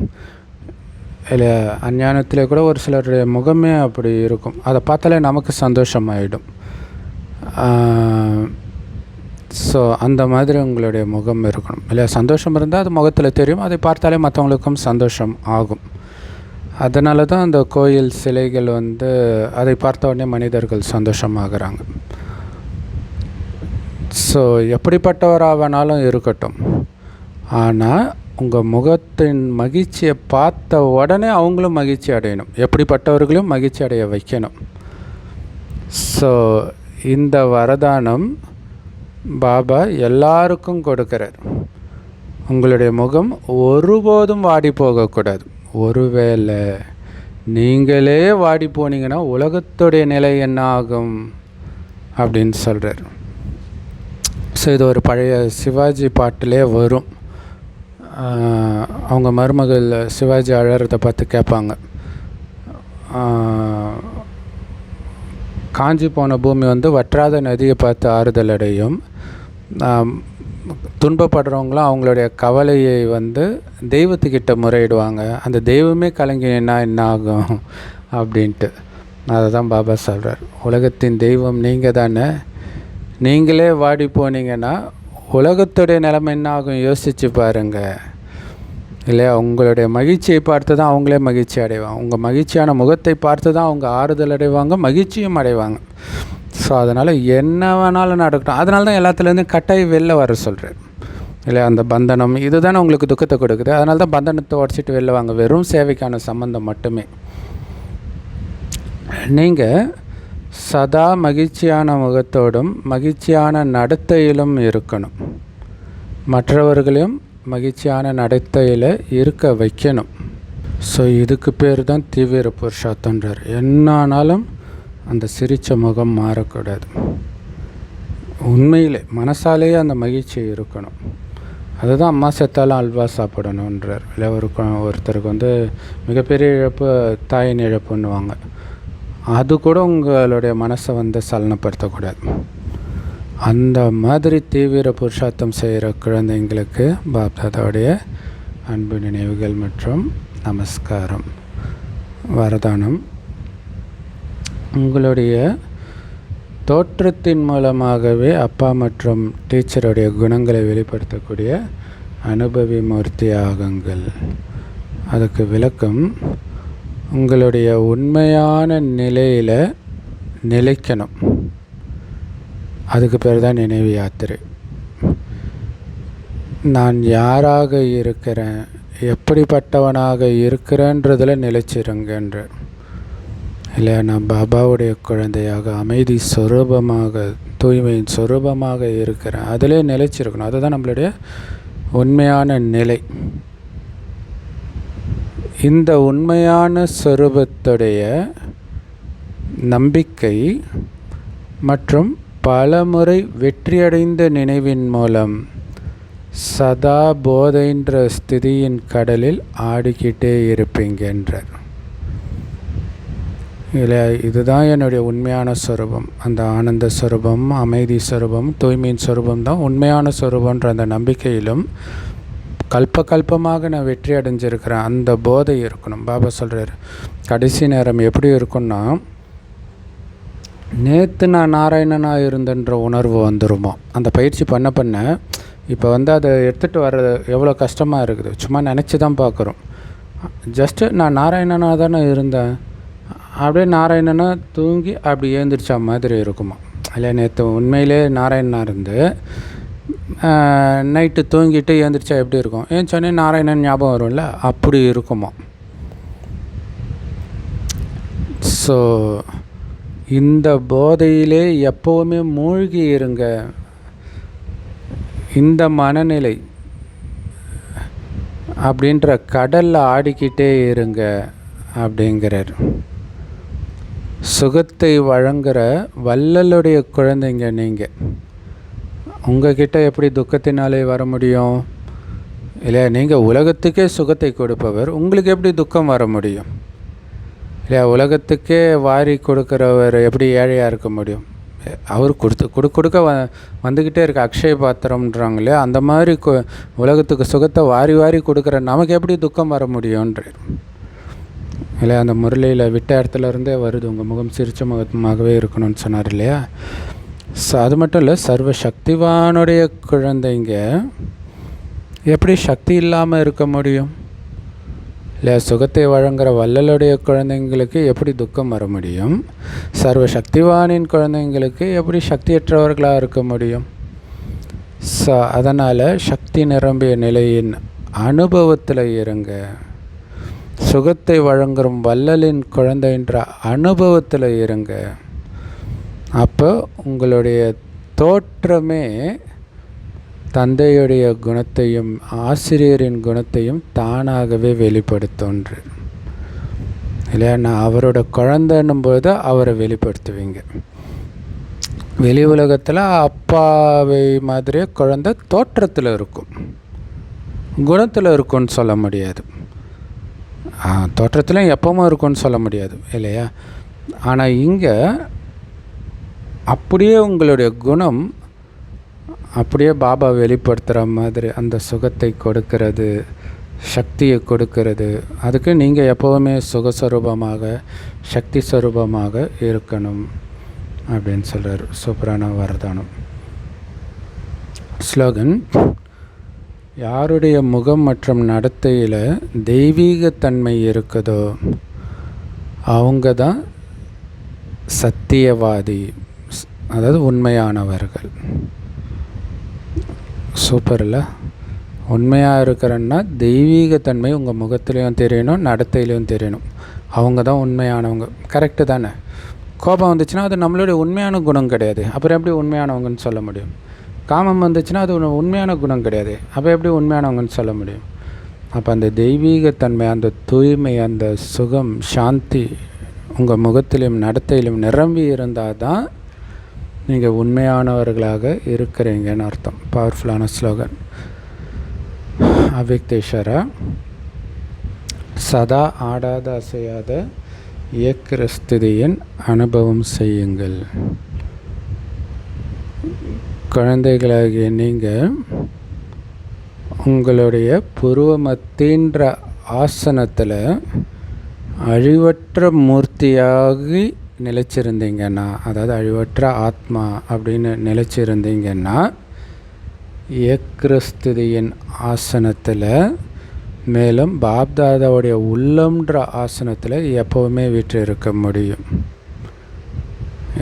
இல்லை. அஞ்ஞானத்தில் கூட ஒரு சிலருடைய முகமே அப்படி இருக்கும், அதை பார்த்தாலே நமக்கு சந்தோஷமாயிடும். ஸோ அந்த மாதிரி உங்களுடைய முகம் இருக்கணும் இல்லையா? சந்தோஷம் இருந்தால் அது முகத்தில் தெரியும், அதை பார்த்தாலே மற்றவங்களுக்கும் சந்தோஷம் ஆகும். அதனால தான் அந்த கோயில் சிலைகள் அதை பார்த்த உடனே மனிதர்கள் சந்தோஷமாகறாங்க. ஸோ எப்படிப்பட்டவராக வேணாலும் இருக்கட்டும், ஆனால் உங்கள் முகத்தின் மகிழ்ச்சியை பார்த்த உடனே அவங்களும் மகிழ்ச்சி அடையணும், எப்படிப்பட்டவர்களையும் மகிழ்ச்சி அடைய வைக்கணும். ஸோ இந்த வரதானம் பாபா எல்லாருக்கும் கொடுக்கிறார். உங்களுடைய முகம் ஒருபோதும் வாடி போகக்கூடாது. ஒருவேளை நீங்களே வாடி போனீங்கன்னா உலகத்துடைய நிலை என்ன ஆகும் அப்படின்னு சொல்கிறார். ஸோ இது ஒரு பழைய சிவாஜி பாட்டிலே வரும். அவங்க மருமகள் சிவாஜி அழறதை பார்த்து கேட்பாங்க, காஞ்சி போன பூமி வற்றாத நதியை பார்த்து ஆறுதல் அடையும், துன்பப்படுறவங்களும் அவங்களுடைய கவலையை தெய்வத்துக்கிட்ட முறையிடுவாங்க, அந்த தெய்வமே கலங்கினா என்ன ஆகும் அப்படின்ட்டு. அதை தான் பாபா சொல்கிறார், உலகத்தின் தெய்வம் நீங்கள் தானே, நீங்களே வாடி போனீங்கன்னா உலகத்துடைய நிலைமை என்ன ஆகும் யோசித்து பாருங்கள் இல்லையா. உங்களுடைய மகிழ்ச்சியை பார்த்து தான் அவங்களே மகிழ்ச்சி அடைவாங்க, உங்கள் மகிழ்ச்சியான முகத்தை பார்த்து தான் அவங்க ஆறுதல் அடைவாங்க, மகிழ்ச்சியும் அடைவாங்க. ஸோ அதனால் என்ன வேணாலும் நடக்கட்டும், அதனால தான் எல்லாத்துலேருந்து கட்டாயம் வெளில வர சொல்கிறார் இல்லையா. அந்த பந்தனம் இது தானே உங்களுக்கு துக்கத்தை கொடுக்குது, அதனால தான் பந்தனத்தை உடச்சிட்டு வெளில வாங்க, வெறும் சேவைக்கான சம்பந்தம் மட்டுமே. நீங்கள் சதா மகிழ்ச்சியான முகத்தோடும் மகிழ்ச்சியான நடத்தையிலும் இருக்கணும், மற்றவர்களையும் மகிழ்ச்சியான நடத்தையில் இருக்க வைக்கணும். ஸோ இதுக்கு பேர் தான் தீவிர புருஷார்த்தம்ன்றார். என்னானாலும் அந்த சிரித்த முகம் மாறக்கூடாது, உண்மையிலே மனசாலேயே அந்த மகிழ்ச்சி இருக்கணும். அதுதான் அம்மா செத்தாலும் அல்வா சாப்பிடணுன்றார். இல்லை ஒருத்தருக்கு மிகப்பெரிய இழப்பு தாயின் இழப்புன்னுவாங்க, அது கூட உங்களுடைய மனசை சலனப்படுத்தக்கூடாது. அந்த மாதிரி தீவிர புருஷார்த்தம் செய்கிற குழந்தைங்களுக்கு பாப்தாதாவுடைய அன்பு நினைவுகள் மற்றும் நமஸ்காரம். வரதானம், உங்களுடைய தோற்றத்தின் மூலமாகவே அப்பா மற்றும் டீச்சருடைய குணங்களை வெளிப்படுத்தக்கூடிய அனுபவி மூர்த்தி ஆகுங்கள். அதுக்கு விளக்கம், உங்களுடைய உண்மையான நிலையில் நிலைக்கணும், அதுக்கு பேர் தான் நினைவு யாத்திரை. நான் யாராக இருக்கிறேன், எப்படிப்பட்டவனாக இருக்கிறேன்றதில் நிலைச்சிருங்கன்ற இல்லையா. நான் பாபாவுடைய குழந்தையாக அமைதி சொரூபமாக தூய்மையின் சொரூபமாக இருக்கிறேன், அதிலே நிலைச்சிருக்கணும். அதுதான் நம்மளுடைய உண்மையான நிலை. இந்த உண்மையான சொரூபத்துடைய நம்பிக்கை மற்றும் பலமுறை வெற்றியடைந்த நினைவின் மூலம் சதா போதைன்ற ஸ்திதியின் கடலில் ஆடிக்கிட்டே இருப்பீங்கன்றார். இல்லை, இதுதான் என்னுடைய உண்மையான ஸ்வரூபம், அந்த ஆனந்த ஸ்வரூபம், அமைதி ஸ்வரூபம், தூய்மையின் ஸ்வரூபம் தான் உண்மையான ஸ்வரூபன்ற அந்த நம்பிக்கையிலும் கல்பமாக நான் வெற்றி அடைஞ்சிருக்கிறேன், அந்த போதை இருக்கணும். பாபா சொல்கிறார், கடைசி நேரம் எப்படி இருக்குன்னா, நேற்று நான் நாராயணனாக இருந்தன்ற உணர்வு வந்துருமோ. அந்த பயிற்சி பண்ண இப்போ அதை எடுத்துகிட்டு வர்றது எவ்வளோ கஷ்டமாக இருக்குது. சும்மா நினச்சி தான் பார்க்குறோம். ஜஸ்ட்டு நான் நாராயணனாக தானே இருந்தேன், அப்படியே நாராயணனாக தூங்கி அப்படி எழுந்திரிச்சா மாதிரி இருக்குமா. இல்லை, நேற்று உண்மையிலே நாராயணனாக இருந்து நைட்டு தூங்கிட்டு எழுந்திரிச்சா எப்படி இருக்கும், ஏன் சொன்னே நாராயணன் ஞாபகம் வரும்ல, அப்படி இருக்குமா. ஸோ இந்த போதையிலே எப்போவுமே மூழ்கி இருங்க, இந்த மனநிலை அப்படின்ற கடலில் ஆடிக்கிட்டே இருங்க அப்படிங்கிறார். சுகத்தை வழங்குகிற வள்ளலுடைய குழந்தைங்க நீங்கள். உங்ககிட்ட எப்படி துக்கத்தினாலே வர முடியும்? இல்லை, நீங்கள் உலகத்துக்கே சுகத்தை கொடுப்பவர், உங்களுக்கு எப்படி துக்கம் வர முடியும்? இல்லையா, உலகத்துக்கே வாரி கொடுக்குறவர் எப்படி ஏழையாக இருக்க முடியும்? அவர் கொடுக்க வந்துக்கிட்டே இருக்க அக்ஷய பாத்திரம்ன்றாங்க இல்லையா, அந்த மாதிரி உலகத்துக்கு சுகத்தை வாரி கொடுக்குற நமக்கு எப்படி துக்கம் வர முடியும்ன்றார். இல்லை, அந்த முரளியில் விட்ட இடத்துல இருந்தே வருது, உங்கள் முகம் சிரிச்ச முகமாகவே இருக்கணும்னு சொன்னார் இல்லையா. அது மட்டும் இல்லை, சர்வ சக்திவானுடைய குழந்தைங்க எப்படி சக்தி இல்லாமல் இருக்க முடியும்? இல்லை, சுகத்தை வழங்குகிற வள்ளலுடைய குழந்தைங்களுக்கு எப்படி துக்கம் வர முடியும்? சர்வ சக்திவானின் குழந்தைங்களுக்கு எப்படி சக்தியற்றவர்களாக இருக்க முடியும்? அதனால் சக்தி நிரம்பிய நிலையின் அனுபவத்தில் இருங்க. சுகத்தை வழங்குகிற வள்ளலின் குழந்தைன்ற அனுபவத்தில் இருங்க. அப்போ உங்களுடைய தோற்றமே தந்தையுடைய குணத்தையும் ஆசிரியரின் குணத்தையும் தானாகவே வெளிப்படுத்தொன்று. இல்லையா? நான் அவரோட குழந்தைன்னும் போது அவரை வெளிப்படுத்துவீங்க. வெளி உலகத்தில் அப்பாவை மாதிரியே குழந்தை தோற்றத்தில் இருக்கும், குணத்தில் இருக்கும்னு சொல்ல முடியாது. தோற்றத்தில் எப்பவும் இருக்கும்னு சொல்ல முடியாது இல்லையா? ஆனால் இங்கே அப்படியே உங்களுடைய குணம் அப்படியே பாபா வெளிப்படுத்துகிற மாதிரி அந்த சுகத்தை கொடுக்கறது, சக்தியை கொடுக்கறது. அதுக்கு நீங்கள் எப்போவுமே சுகஸ்வரூபமாக, சக்தி ஸ்வரூபமாக இருக்கணும் அப்படின்னு சொல்கிறார். சூப்பரான வரதானம். ஸ்லோகன்: யாருடைய முகம் மற்றும் நடத்தையில் தெய்வீகத்தன்மை இருக்குதோ அவங்க தான் சத்தியவாதி, அதாவது உண்மையானவர்கள். சூப்பரில் உண்மையாக இருக்கிறன்னா தெய்வீகத்தன்மை உங்கள் முகத்துலேயும் தெரியணும், நடத்தையிலையும் தெரியணும். அவங்க தான் உண்மையானவங்க. கரெக்டு தானே? கோபம் வந்துச்சுன்னா அது நம்மளுடைய உண்மையான குணம் கிடையாது, அப்புறம் எப்படி உண்மையானவங்கன்னு சொல்ல முடியும்? காமம் வந்துச்சுன்னா அது உண்மையான குணம் கிடையாது, அப்போ எப்படி உண்மையானவங்கன்னு சொல்ல முடியும்? அப்போ அந்த தெய்வீகத்தன்மை, அந்த தூய்மை, அந்த சுகம், சாந்தி உங்கள் முகத்திலும் நடத்தையிலும் நிரம்பி இருந்தால் தான் நீங்கள் உண்மையானவர்களாக இருக்கிறீங்கன்னு அர்த்தம். பவர்ஃபுல்லான ஸ்லோகன். அவ்யக்தேஸ்வரா: சதா ஆடாத அசையாத இயக்கிற ஸ்திதியின் அனுபவம் செய்யுங்கள். குழந்தைகளாகிய நீங்கள் உங்களுடைய புருவமத்தின்ற ஆசனத்தில் அழிவற்ற மூர்த்தியாகி நிலைச்சிருந்தீங்கன்னா, அதாவது அழிவற்ற ஆத்மா அப்படின்னு நிலைச்சிருந்தீங்கன்னா, ஏக்ரஸ்திதியின் ஆசனத்தில், மேலும் பாப்தாதாவுடைய உள்ளம்ன்ற ஆசனத்தில் எப்போவுமே வீற்று இருக்க முடியும்.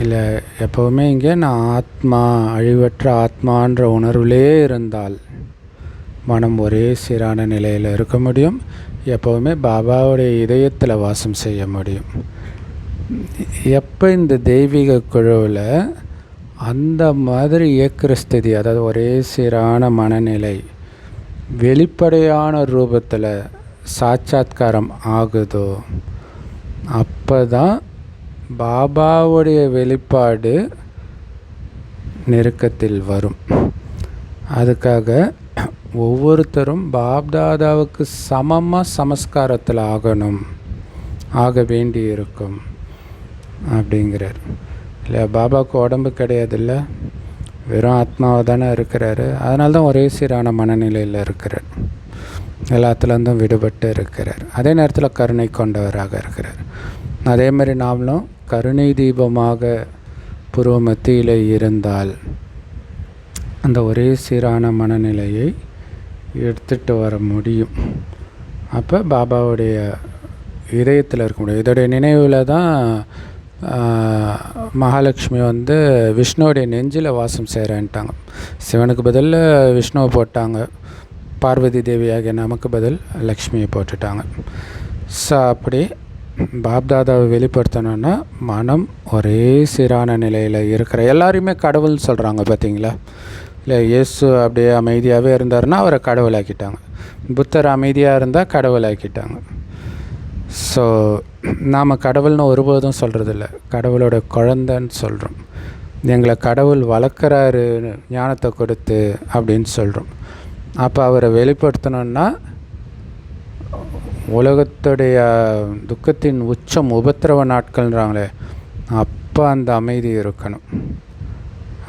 இல்லை, எப்போவுமே இங்கே நான் ஆத்மா, அழிவற்ற ஆத்மான்ற உணர்விலே இருந்தால் மனம் ஒரே சீரான நிலையில் இருக்க முடியும். எப்போவுமே பாபாவுடைய இதயத்தில் வாசம் செய்ய முடியும். எப்போ இந்த தெய்வீக குழுவில் அந்த மாதிரி இயக்கிற ஸ்திதி, அதாவது ஒரே சீரான மனநிலை வெளிப்படையான ரூபத்தில் சாட்சாத்காரம் ஆகுதோ, அப்போ தான் பாபாவுடைய வெளிப்பாடு நெருக்கத்தில் வரும். அதுக்காக ஒவ்வொருத்தரும் பாப்தாதாவுக்கு சமமாக சமஸ்காரத்தில் ஆக வேண்டி இருக்கும் அப்படிங்கிறார். இல்லை, பாபாவுக்கு உடம்பு கிடையாதுல்ல, வெறும் ஆத்மாவை தானே இருக்கிறாரு. அதனால தான் ஒரே சீரான மனநிலையில் இருக்கிறார், எல்லாத்துலேருந்தும் விடுபட்டு இருக்கிறார். அதே நேரத்தில் கருணை கொண்டவராக இருக்கிறார். அதே மாதிரி நாமளும் கருணை தீபமாக புருவ மத்தியில் இருந்தால் அந்த ஒரே சீரான மனநிலையை எடுத்துகிட்டு வர முடியும். அப்போ பாபாவுடைய இதயத்தில் இருக்க முடியும். இதோடைய நினைவில் தான் மகாலட்சுமி விஷ்ணுவுடைய நெஞ்சில் வாசம் செய்கிறேன்ட்டாங்க. சிவனுக்கு பதில் விஷ்ணுவை போட்டாங்க, பார்வதி தேவியாகிய நமக்கு பதில் லக்ஷ்மியை போட்டுட்டாங்க. ஸோ அப்படி பாப்தாதாவை வெளிப்படுத்தணுன்னா மனம் ஒரே சீரான நிலையில் இருக்கிற எல்லாரையுமே கடவுள்னு சொல்கிறாங்க பார்த்தீங்களா? இல்லை, இயேசு அப்படியே அமைதியாகவே இருந்தாருன்னா அவரை கடவுளாக்கிட்டாங்க. புத்தர் அமைதியாக இருந்தால் கடவுளாக்கிட்டாங்க. ஸோ நாம் கடவுள்னு ஒருபோதும் சொல்கிறதில்ல, கடவுளோட குழந்தைன்னு சொல்கிறோம். எங்களை கடவுள் வளர்க்குறாரு ஞானத்தை கொடுத்து அப்படின்னு சொல்கிறோம். அப்போ அவரை வெளிப்படுத்தணுன்னா உலகத்துடைய துக்கத்தின் உச்சம் உபத்திரவ நாட்கள்ன்றாங்களே, அப்போ அந்த அமைதி இருக்கணும்.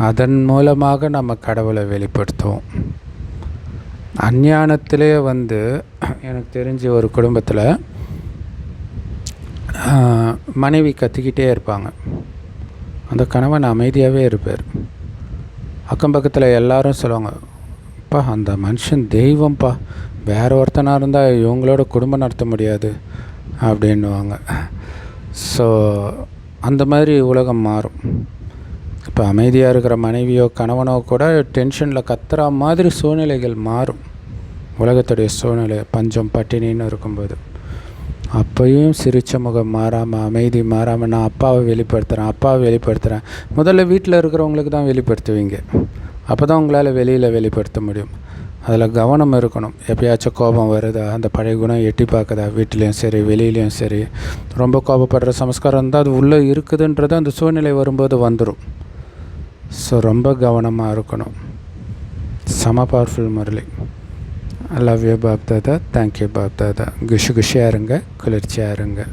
அதன் மூலமாக நம்ம கடவுளை வெளிப்படுத்துவோம். அஞ்ஞானத்திலே எனக்கு தெரிஞ்ச ஒரு குடும்பத்தில் மனைவி கத்திக்கிட்டே இருப்பாங்க, அந்த கணவன் அமைதியாகவே இருப்பார். அக்கம் பக்கத்தில் எல்லாரும் சொல்லுவாங்க, அப்பா அந்த மனுஷன் தெய்வம்ப்பா, வேறு ஒருத்தனாக இருந்தால் இவங்களோட குடும்பம் நடத்த முடியாது அப்படின்னுவாங்க. ஸோ அந்த மாதிரி உலகம் மாறும். இப்போ அமைதியாக இருக்கிற மனைவியோ கணவனோ கூட டென்ஷனில் கத்துற மாதிரி சூழ்நிலைகள் மாறும். உலகத்துடைய சூழ்நிலை பஞ்சம் பட்டினின்னு இருக்கும்போது அப்பையும் சிரிச்ச முகம் மாறாமல், அமைதி மாறாமல், நான் அப்பாவை வெளிப்படுத்துகிறேன். முதல்ல வீட்டில் இருக்கிறவங்களுக்கு தான் வெளிப்படுத்துவீங்க, அப்போ தான் உங்களால் வெளியில் வெளிப்படுத்த முடியும். அதில் கவனம் இருக்கணும். எப்பயாச்சும் கோபம் வருதா, அந்த பழைய குணம் எட்டி பார்க்குதா, வீட்டிலையும் சரி வெளியிலையும் சரி. ரொம்ப கோபப்படுற சமஸ்காரம் இருந்தால் அது உள்ளே இருக்குதுன்றது அந்த சூழ்நிலை வரும்போது வந்துடும். ஸோ ரொம்ப கவனமாக இருக்கணும். செம powerful Murali. I love you Bap Dada. Thank you Bap Dada. குஷியாக இருங்க, குளிர்ச்சியாக இருங்க.